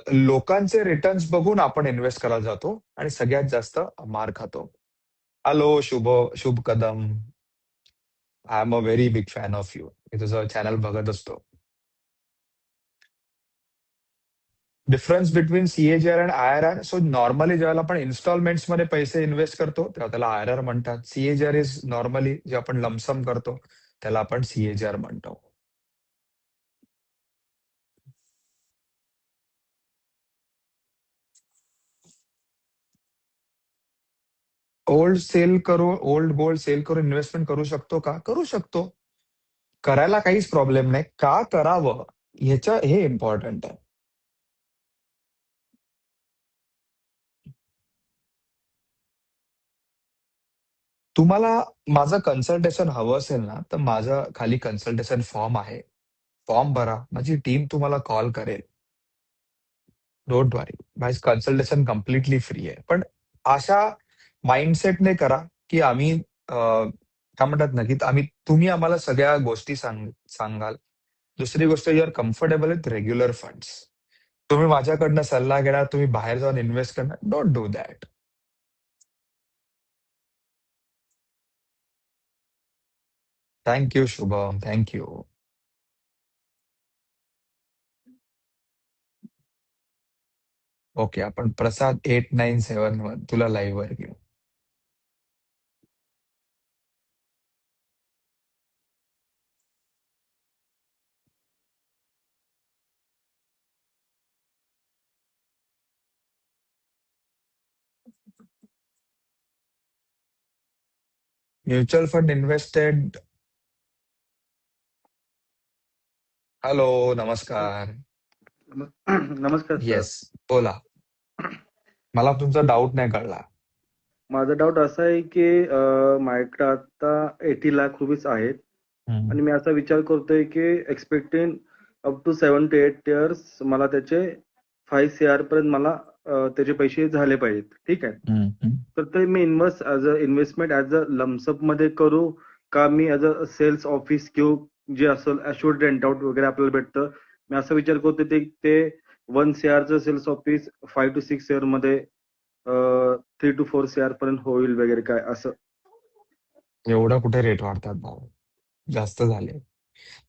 लोकांचे रिटर्न्स बघून आपण इन्व्हेस्ट करायला जातो आणि सगळ्यात जास्त मार खातो. Hello Shubh Kadam, I am a very big fan of you. मी तुझं चॅनल बघत असतो. डिफरन्स बिटवीन सीएजीआर आणि आयआरआर. सो नॉर्मली ज्यावेळेला आपण इन्स्टॉलमेंट्स मध्ये पैसे इन्व्हेस्ट करतो तेव्हा त्याला आयआरआर म्हणतात. सीएजीआर इज नॉर्मली जे आपण लमसम करतो त्याला आपण सीएजीआर म्हणतो. ओल्ड गोल्ड सेल करून इन्व्हेस्टमेंट करू शकतो का? करू शकतो. करायला काहीच प्रॉब्लेम नाही. का करावं हे इम्पॉर्टंट आहे. तुम्हाला माझं कन्सल्टेशन हवं असेल ना तर माझं खाली कन्सल्टेशन फॉर्म आहे. फॉर्म भरा. माझी टीम तुम्हाला कॉल करेल. डोंट वरी. माझं कन्सल्टेशन कम्प्लिटली फ्री आहे. पण अशा माइंडसेटने करा की आम्ही काय म्हणतात ना की तुम्ही आम्हाला सगळ्या गोष्टी सांगाल. दुसरी गोष्ट you are comfortable with regular funds. तुम्ही माझ्याकडनं सल्ला घेणार, तुम्ही बाहेर जाऊन इन्व्हेस्ट करणार. Don't do that. Thank you Shubham. Thank you. Okay, आपण प्रसाद 897 तुला लाईव्ह वर घेऊ. Mutual fund invested. हॅलो, नमस्कार. नमस्कार सर. येस, बोला. मला तुमचा डाऊट नाही कळला. माझा डाऊट असा आहे की माझ्याकडे आता 80 लाख रुपीज आहेत आणि मी असा विचार करतोय की expecting up to 7 to 8 years मला त्याचे 5 CR पर्यंत मला त्याचे पैसे झाले पाहिजेत. ठीक आहे. तर ते मी इन्व्हेस्टमेंट ऍज अ लमसप मध्ये करू का मी ऍज अ सेल्स ऑफिस घेऊ जे असेल अश्युअर्ड रेंट आउट वगैरे आपल्याला भेटतं. मी असा विचार करतो ते 1 CR चं सेल्स ऑफिस 5 to 6 year मध्ये 3 to 4 CR पर्यंत होईल वगैरे काय असं. एवढं कुठे रेट वाढतात भाऊ? जास्त झाले.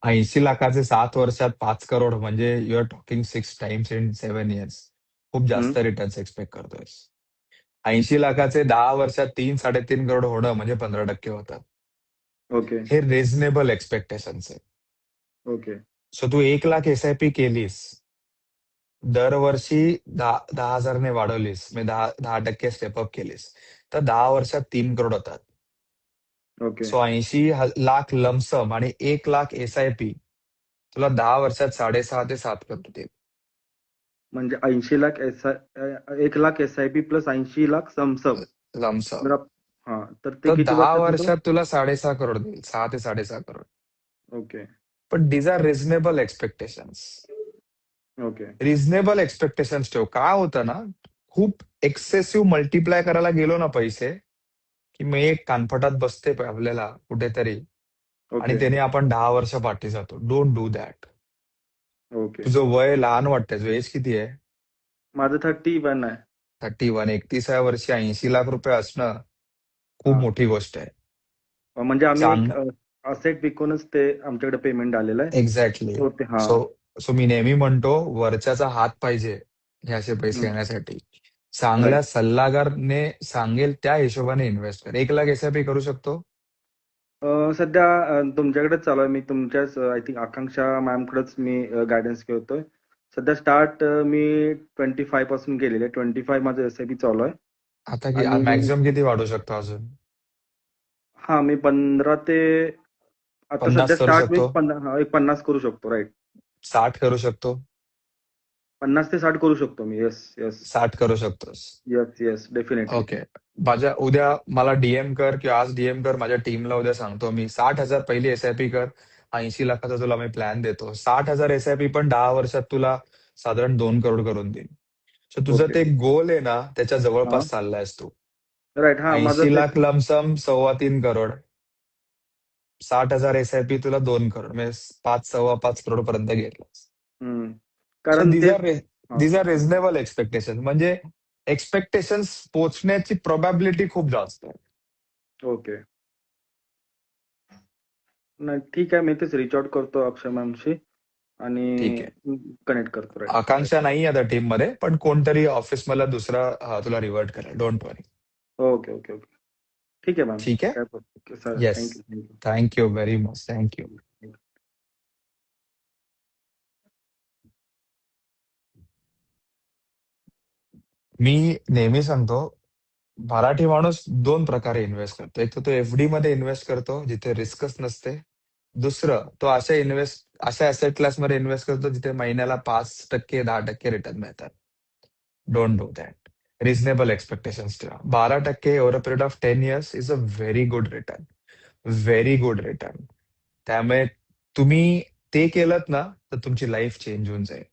80 लाखाचे 7 वर्षात 5 करोड म्हणजे you are talking 6 times in 7 years. खूप जास्त रिटर्न्स एक्सपेक्ट करतोयस. 80 लाखाचे 10 वर्षात 3-3.5 करोड होणं म्हणजे 15% होतात. ओके हे रिझनेबल एक्सपेक्टेशन्स आहे. ओके सो तू 1 लाख SIP केलीस, दरवर्षी 10,000ने वाढवलीस, म्हणजे 10% स्टेपअप केलीस, तर 10 वर्षात 3 करोड होतात. ओके सो 80 लाख लमसम आणि 1 लाख SIP तुला 10 वर्षात 6.5 ते 7 करोड देईल. म्हणजे 80 लाख 1 लाख SIP प्लस 80 लाख समसम. लमसम. हा तर ते तर किती 10 वर्षात? वर्षात तुला 6.5 करोड देईल. 6 ते 6.5 करोड. ओके पण these are reasonable expectations. Okay reasonable expectations ठेव. काय होतं ना, खूप एक्सेसिव्ह मल्टिप्लाय करायला गेलो ना पैसे, की मग एक कानफटात बसते आपल्याला कुठेतरी आणि ओके त्याने आपण 10 वर्ष पाठी जातो. Don't do that. ओके. तुझं वय लहान वाटतंय. तुझं एज किती आहे? माझं 31 आहे. 31. 31व्या वर्षी 80 लाख रुपये असणं खूप हा. मोठी गोष्ट आहे. म्हणजे आम्ही सांग. असेट विकूनच ते आमच्याकडे पेमेंट आलेलं आहे. एक्झॅक्टली. हो ते हा सो मी नेहमी म्हणतो वरच्याचा हात पाहिजे हे असे पैसे येण्यासाठी. चांगल्या सल्लागारने सांगेल त्या हिशोबाने इन्व्हेस्ट कर. 1 लाख SIP करू शकतो. सध्या तुमच्याकडेच चालू आहे. मी तुमच्याच आय थिंक आकांक्षा मॅमकडेच मी गायडन्स घेतोय. सध्या स्टार्ट मी 25 पासून केलेले. 25 माझं SIP चालू आहे. आता आणि मॅक्झिमम किती वाढू शकतो अजून? हा मी 15 ते आता 50 सध्या करू स्टार्ट मी शकतो. 50 करू शकतो. राईट. 60 करू शकतो. 50 ते 60 करू शकतो मी. येस येस 60 करू शकतोस. Yes yes definitely. ओके. उद्या मला DM कर किंवा आज DM कर. माझ्या टीमला उद्या सांगतो मी 60,000 पहिली SIP कर. 80 लाखाचा तुला मी प्लॅन देतो. 60,000 SIP पण 10 वर्षात तुला साधारण 2 करोड करून देईल. सो तुझं ओके. ते गोल आहे ना त्याच्या हा जवळपास चाललायस तू. राईट. हा माझं 80 ते लाख लमसम 3.25 करोड. 60,000 SIP तुला 2 करोड म्हणजे 5-5.25 करोड पर्यंत घेतलास. हम्म. सो कारण ते दीज आर रिझनेबल एक्सपेक्टेशन. म्हणजे एक्सपेक्टेशन्स पोहोचण्याची प्रोबॅबिलिटी खूप जास्त आहे. ओके. नाही ठीक आहे. मी तेच रिच आउट करतो अक्षय मॅमशी आणि आहे. कनेक्ट करतो. राईट. आकांक्षा नाही आता टीम मध्ये, पण कोणतरी ऑफिस मला दुसरा तुला रिवर्ट करेल. Don't worry. Okay okay okay. ठीक आहे मॅम. ठीक आहे. काय problem sir. Yes. Thank you thank you. Thank you very much. Thank you. मी नेहमी सांगतो, मराठी माणूस 2 प्रकारे इन्व्हेस्ट करतो. एक तर तो एफडी मध्ये इन्व्हेस्ट करतो, जिथे रिस्कच नसते. दुसरं, तो अशा ऍसेट क्लासमध्ये इन्व्हेस्ट करतो, जिथे महिन्याला 5%, 10% रिटर्न मिळतात. Don't do that. Reasonable expectations ठेवा. 12% over a period of 10 years is a very good return. Very good return. त्यामुळे तुम्ही ते केलं ना, तर तुमची लाईफ चेंज होऊन जाईल.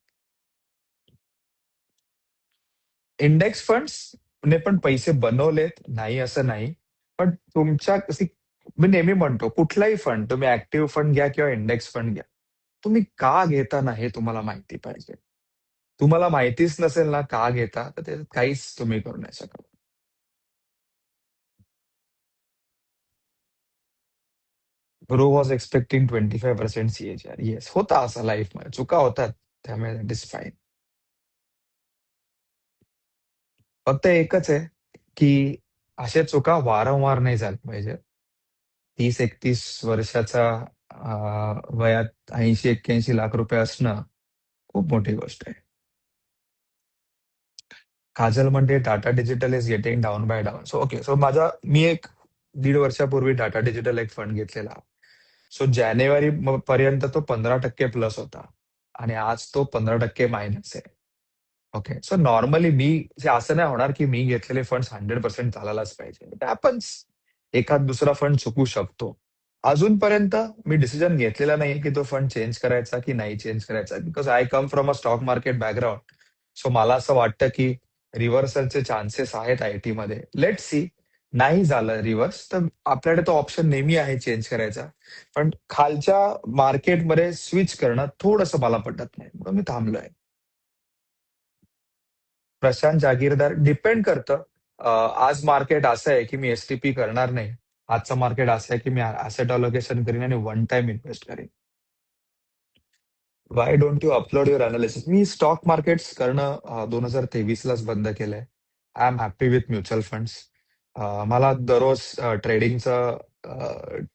इंडेक्स फंड्स ने पण पैसे बनवलेत, नाही असं नाही. पण मी नेहमी म्हणतो, कुठलाही फंड तुम्ही ऍक्टिव्ह फंड घ्या किंवा इंडेक्स फंड घ्या, तुम्ही का घेता ना हे तुम्हाला माहिती पाहिजे. तुम्हाला माहितीच नसेल ना का घेता, तर त्याच्यात काहीच तुम्ही करू नाही शकत. Bro was expecting 25% CAGR. Yes, होता असं लाईफमध्ये. चुका होतात, त्यामुळे दॅट इज फाईन. फक्त एकच आहे की अशा चुका वारंवार नाही झाल्या पाहिजे. 30-31 वर्षाचा वयात 80-81 लाख रुपये असणं खूप मोठी गोष्ट आहे. काजल म्हणते Tata digital is getting down by down. So okay, so मी 1.5 वर्षापूर्वी टाटा डिजिटल एक फंड घेतलेला. सो जानेवारी पर्यंत तो 15% प्लस होता आणि आज तो 15% मायनस आहे. ओके, सो नॉर्मली असं नाही होणार की मी घेतलेले फंड 100% चालायलाच पाहिजे. It happens. एखाद दुसरा फंड चुकू शकतो. अजूनपर्यंत मी डिसिजन घेतलेला नाही की तो फंड चेंज करायचा की नाही चेंज करायचा, because I come from a stock market background. So मला असं वाटतं की रिव्हर्सलचे चान्सेस आहेत आयटी मध्ये. Let see. नाही झालं रिव्हर्स तर आपल्याकडे तो ऑप्शन नेहमी आहे चेंज करायचा. पण खालच्या मार्केटमध्ये स्विच करणं थोडंसं मला पटत नाही, म्हणून मी थांबलोय. प्रशांत जागीरदार, डिपेंड करतं. आज मार्केट असं आहे की मी एसटीपी करणार नाही. आजचं मार्केट असं आहे की मी ऍसेट अलोकेशन करीन आणि वन टाइम इन्व्हेस्ट करीन. Why don't you upload your analysis? Me stock markets करणं 2023लाच बंद केलंय. I am happy with mutual funds. मला दररोज ट्रेडिंगचं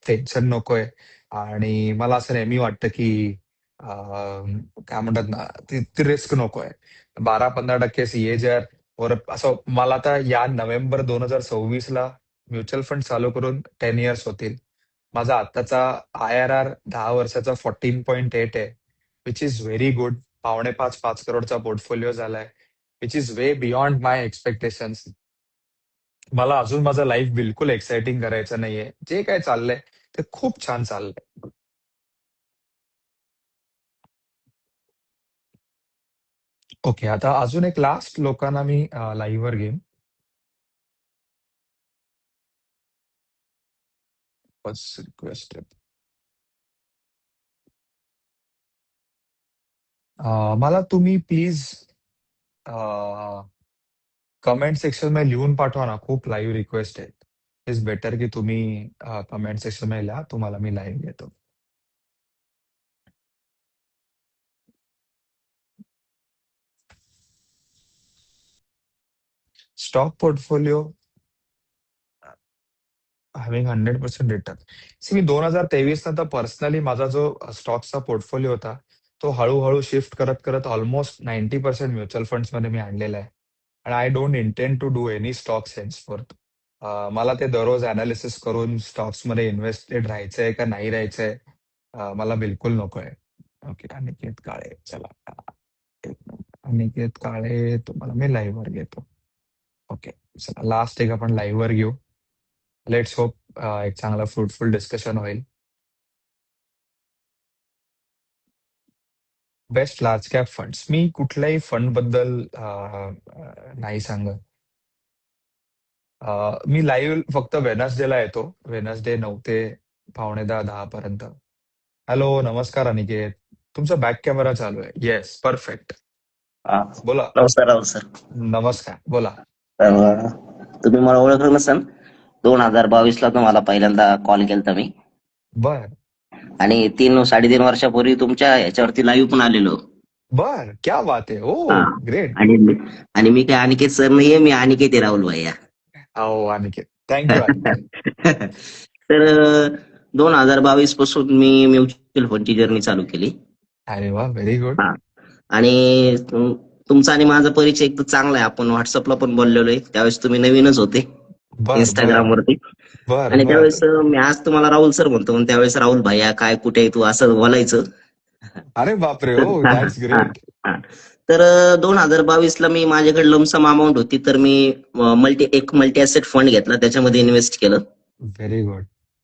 टेन्शन नकोय आणि मला असं नेहमी वाटतं की काय म्हणतात ना, ती रिस्क नकोय. 12-15% CAGR वर असं मला आता या नोव्हेंबर 2026ला म्युच्युअल फंड चालू करून 10 इयर्स होतील. माझा आत्ताचा IRR 10 वर्षाचा 14.8 आहे, विच इज व्हेरी गुड. 4.5 करोडचा पोर्टफोलिओ झालाय, which is way beyond my expectations. मला अजून माझं लाईफ बिलकुल एक्साइटिंग करायचं नाहीये. जे काय चाललंय ते खूप छान चाललंय. ओके, आता अजून एक लास्ट लोकांना मी लाईव्हवर घेईन. रिक्वेस्ट मला तुम्ही प्लीज कमेंट सेक्शन मध्ये लिहून पाठवा ना. खूप लाईव्ह रिक्वेस्ट आहेत. इट्स बेटर की तुम्ही कमेंट सेक्शन मध्ये लिहा, तुम्हाला मी लाईव्ह घेतो. Stock portfolio having 100% return. मी 2023 नंतर पर्सनली माझा जो स्टॉकचा पोर्टफोलिओ होता तो हळूहळू शिफ्ट करत करत ऑलमोस्ट 90% म्युच्युअल फंड्स मध्ये मी आणलेला आहे. आणि I don't intend to do any stocks henceforth. मला ते दररोज अनालिसिस करून स्टॉक्स मध्ये इन्व्हेस्टेड राहायचंय का नाही राहायचंय मला बिलकुल नकोय. ओके, अनिकेत काळे, चला. अनिकेत काळे तुम्हाला मी लाईव्हवर घेतो. ओके, चला लास्ट एक आपण लाईव्हवर घेऊ. लेट्स होप एक चांगला फ्रुटफुल डिस्कशन होईल. Best large cap funds. मी कुठल्याही फंड बद्दल नाही सांगत. मी लाईव्ह फक्त वेनसडेला येतो. वेनसडे 9 ते 9:45-10 पर्यंत. हॅलो, नमस्कार अनिकेत. तुमचा बॅक कॅमेरा चालू आहे. Yes, perfect. हा. बोला. नमस्कार राहुल सर. नमस्कार, बोला. तुम्ही मला ओळखलं नसेल. 2022ला तुम्हाला पहिल्यांदा कॉल केलता मी. बर. आणि 3-3.5 वर्षापूर्वी तुमच्या ह्याच्यावरती लाईव्ह पण आलेलो. बर, क्या बात आहे. ओ हा. ग्रेट. आणि मी काय अनिकेत सर नाहीये, मी अनिकेत आहे राहुल भैया. हो अनिकेत, थँक्यू अनिकेत. तर 2022 पासून मी म्युच्युअल फंडची जर्नी चालू केली. अरे वा, व्हेरी गुड. हा. आणि तुमचा आणि माझा परिचय एक तर चांगला आहे. आपण व्हॉट्सअपला पण बोललेलो आहे. त्यावेळेस तुम्ही नवीनच होते बर इंस्टाग्राम बर वरती. बर आणि बर त्यावेळेस मी आज तुम्हाला राहुल सर म्हणतो, पण त्यावेळेस राहुल भैया काय कुठे आहे तू असं बोलायचं. अरे बापरे, तर हो हा, दॅट्स हा, ग्रेट. हा. तर 2022 ला मी माझ्याकडे लमसम अमाऊंट होती, तर मी एक मल्टी ऍसेट फंड घेतला, त्याच्यामध्ये इन्व्हेस्ट केलं. Very good.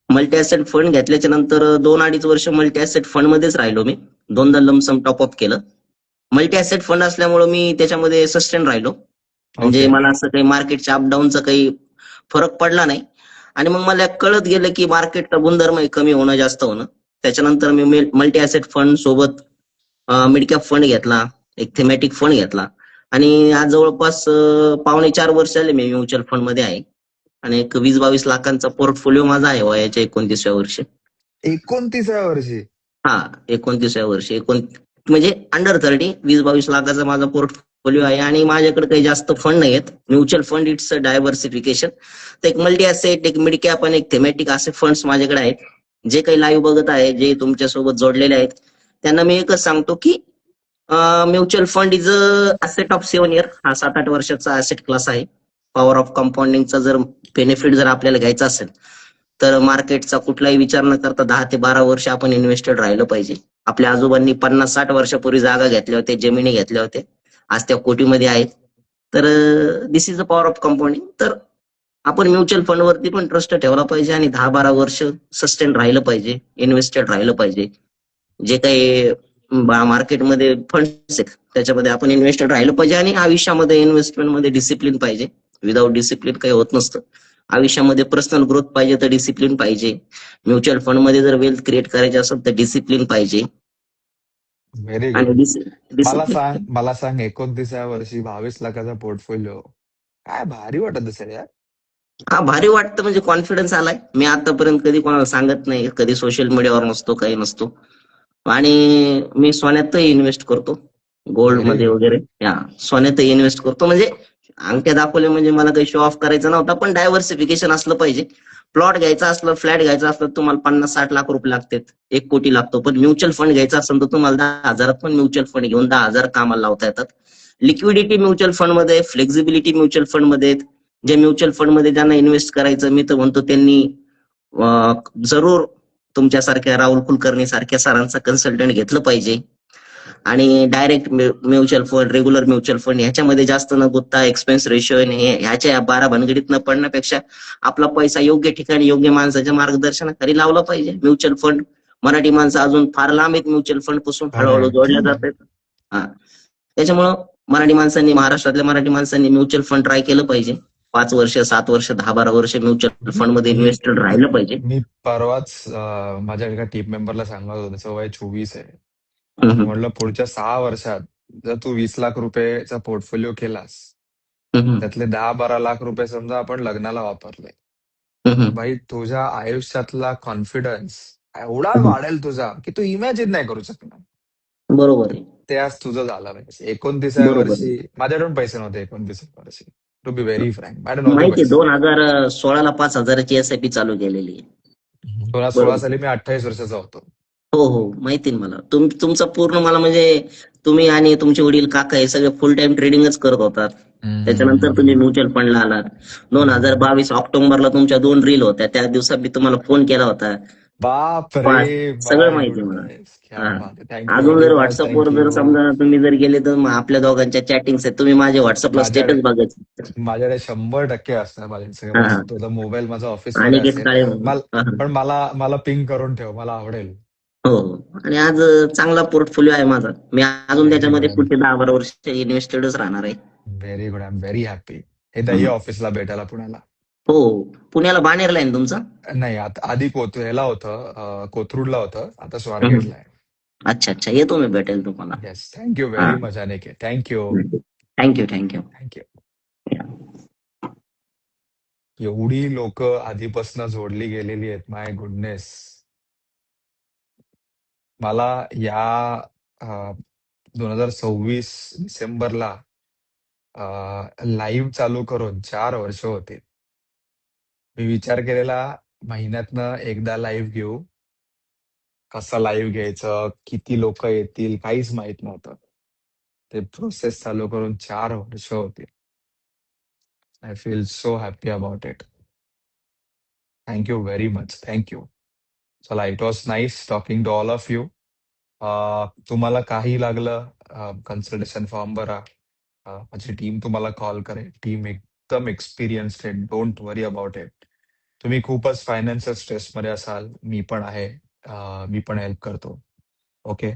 Multi asset fund घेतल्याच्या नंतर 2-2.5 वर्ष मल्टी ऍसेट फंड मध्येच राहिलो मी. 2दा लमसम टॉपअप केलं. मल्टी ऍसेट फंड असल्यामुळे मी त्याच्यामध्ये सस्टेन राहिलो. म्हणजे ओके. मला असं काही मार्केटच्या अपडाऊनचा काही फरक पडला नाही. आणि मग मला कळत गेलं की मार्केटचा गुणधर्म आहे कमी होणं जास्त होणं. त्याच्यानंतर मी मल्टी ऍसेट फंड सोबत मिड कॅप फंड घेतला, एक थेमॅटिक फंड घेतला. आणि आज जवळपास 3.25 वर्ष झाले मी म्युच्युअल फंड मध्ये आहे. आणि एक 20-22 लाखांचा पोर्टफोलिओ माझा आहे वयाच्या 29व्या वर्षी. 29व्या वर्षी. हा, 29व्या वर्षी म्हणजे अंडर 30, 20-22 लाखाचा माझा पोर्टफोलिओ आहे. आणि माझ्याकडे काही जास्त फंड नाही आहेत. Mutual fund it's diversification. तर एक मल्टी ऍसेट, एक मिड कॅप आणि एक थेमॅटिक असे फंड्स माझ्याकडे आहेत. जे काही लाईव्ह बघत आहे, जे तुमच्यासोबत जोडलेले आहेत, त्यांना मी एकच सांगतो की mutual fund is asset of 7 year. हा 7-8 वर्षाचा असेट क्लास आहे. पॉवर ऑफ कंपाऊंडिंगचा जर बेनिफिट जर आपल्याला घ्यायचा असेल तर मार्केटचा कुठलाही विचार न करता 10 ते 12 वर्ष आपण इन्व्हेस्टेड राहिलं पाहिजे. आपल्या आजोबांनी 50-60 वर्षापूर्वी जागा घेतल्या होत्या, जमिनी घेतल्या होत्या, आज त्या कोटीमध्ये आहेत. तर this is a power of compounding. तर आपण म्युच्युअल फंड वरती पण ट्रस्ट ठेवला पाहिजे आणि 10-12 वर्ष सस्टेन राहिलं पाहिजे, इन्व्हेस्टेड राहिलं पाहिजे. जे काही मार्केटमध्ये फंड्स आहेत त्याच्यामध्ये आपण इन्व्हेस्टेड राहिलं पाहिजे. आणि आयुष्यामध्ये इन्व्हेस्टमेंटमध्ये डिसिप्लिन पाहिजे. विदाऊट डिसिप्लिन काही होत नसतं. आयुष्यामध्ये पर्सनल ग्रोथ पाहिजे तर डिसिप्लिन पाहिजे. म्युच्युअल फंड मध्ये जर वेल्थ क्रिएट करायचे असेल तर डिसिप्लिन पाहिजे. व्हेरी आणि गुड. मला डिसिप्लिन सांग मला सांग 29व्या वर्षी 22 लाखाचा पोर्टफोलिओ काय भारी वाटत असेल यार. हा, भारी वाटतं. म्हणजे कॉन्फिडन्स आलाय. मी आतापर्यंत कधी कोणाला सांगत नाही, कधी सोशल मीडियावर नसतो, काही नसतो. आणि मी सोन्यातही इन्व्हेस्ट करतो, गोल्ड व्हेरी मध्ये गुड. वगैरे. या सोन्यातही इन्व्हेस्ट करतो. म्हणजे अंगठ्या दाखवले म्हणजे मला काही शो ऑफ करायचा नव्हता, पण डायव्हर्सिफिकेशन असलं पाहिजे. प्लॉट घ्यायचा असलं, फ्लॅट घ्यायचा असलं तर तुम्हाला 50-60 लाख रुपये लागतात, 1 कोटी लागतो. पण म्युच्युअल फंड घ्यायचा असेल तर तुम्हाला 10,000 पण म्युच्युअल फंड घेऊन 10,000 कामाला लावता येतात. लिक्विडिटी म्युच्युअल फंड मध्ये, फ्लेक्झिबिलिटी म्युच्युअल फंड मध्ये. जे म्युच्युअल फंड मध्ये ज्यांना इन्व्हेस्ट करायचं, मी तर म्हणतो त्यांनी जरूर तुमच्यासारख्या राहुल कुलकर्णी सारख्या सरांचा कन्सल्टंट घेतलं पाहिजे. आणि direct mutual fund, regular mutual fund ह्याच्यामध्ये जास्त न गुंतता, एक्सपेन्स रेशो ह्याच्या 12 भानगडीत न पडण्यापेक्षा आपला पैसा योग्य ठिकाणी योग्य माणसाच्या मार्गदर्शनाखाली लावला पाहिजे. म्युच्युअल फंड मराठी माणसं अजून फार लांब आहेत म्युच्युअल फंड पासून, हळूहळू करेक्ट. जोडल्या जात आहेत. हा, त्याच्यामुळं मराठी माणसांनी, महाराष्ट्रातल्या मराठी माणसांनी म्युच्युअल फंड ट्राय केलं पाहिजे. 5 वर्ष, 7 वर्ष, 10-12 वर्ष म्युच्युअल मी फंड मध्ये मी इन्व्हेस्टेड राहिलं पाहिजे. मी परवाच माझ्या एका टीम मेंबरला सांगत होतो, त्याचं वय 24 आहे. हम्म, म्हटलं पुढच्या 6 वर्षात जर तू 20 लाख रुपयेचा पोर्टफोलिओ केलास, हम्म, त्यातले 10-12 लाख रुपये समजा आपण लग्नाला वापरले, हम्म, तर भाई तुझ्या आयुष्यातला कॉन्फिडन्स एवढा हम्म. वाढेल तुझा की तू इमॅजिन नाही करू शकणार. बरोबर आहे, ते आज तुझं झालं पाहिजे. 29व्या बरोबर आहे. वर्षी माझ्याकडे पण पैसे नव्हते. 29व्या वर्षी टू बी व्हेरी फ्रँक माझ्याकडे नव्हते माहिती आहे, पैसे. 2016 ला 5,000ची SIP चालू केलेली आहे. 2016 बरोबर. साली मी 28 वर्षाचा होतो. हो हो, माहिती आहे ना मला. तुमचा पूर्ण मला म्हणजे तुम्ही आणि तुमचे वडील काका हे सगळे फुल टाइम ट्रेडिंगच करत होतात. त्याच्यानंतर तुम्ही हम्म. म्युच्युअल फंडला आलात. हम्म. 2022 ऑक्टोबरला तुमच्या 2 रील होत्या. त्या दिवसात मी तुम्हाला फोन केला होता. बाप पाच, रे, सगळं माय माहिती आहे मला. गुडनेस, क्या हा. बात आहे. थँक्यू अजून व्हेरी जर मच. व्हॉट्सअपवर जर थँक्यू. समजा तुम्ही जर गेले तर मग आपल्या दोघांच्या चॅटिंग्स आहेत. तुम्ही माझे व्हॉट्सअपला माझ्याकडे स्टेटस बघायचे. माझ्याकडे 100% असणार माझे सगळे हा हा. व्हॉट्सअप. तुझा मोबाईल माझा ऑफिसमध्ये अनिकेत असेल. काळे म्हणून. हा, हा. पण मला मला पिंग करून ठेव, मला आवडेल. हो हो. आणि आज चांगला पोर्टफोलिओ आहे माझा. मी अजून व्हेरी त्याच्यामध्ये गुड. पुढचे 10-12 वर्ष इन्व्हेस्टेडच राहणार आहे. Very good. I am very happy. एकदा ये हम्म. ऑफिसला भेटायला पुण्याला. हो, पुण्याला बाणेरला आहे ना तुमचा? नाही, आता आधी ह्याला होतं, कोथरूडला होतं, आता हम्म. स्वारगेटला आहे. अच्छा अच्छा, येतो मी भेटेल तुम्हाला. येस, थँक्यू हा, very much Aniket. Thank you. Thank you thank you. Thank you. एवढी लोक आधीपासून जोडली गेलेली आहेत, माय गुडनेस. मला या 2026 डिसेंबरला लाईव्ह चालू करून 4 वर्ष होते. मी विचार केलेला महिन्यातनं एकदा लाईव्ह घेऊ. कसं लाईव्ह घ्यायचं, किती लोक येतील, काहीच माहित नव्हतं. ते प्रोसेस चालू करून 4 वर्ष होते. I feel so happy about it. Thank you very much. Thank you. चला, it was nice talking to all of you. तुम्हाला काही लागलं, कन्सल्टेशन फॉर्म भरा. माझी टीम तुम्हाला कॉल करेल. टीम एकदम एक्सपिरियन्स्ड आहे. Don't worry about it. तुम्ही खूपच फायनान्शियल स्ट्रेसमध्ये असाल, मी पण आहे. मी पण हेल्प करतो. Okay.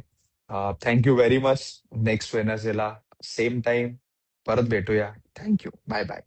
Thank you very much. Next वेनसडेला सेम टाइम परत भेटूया. Thank you. Bye bye.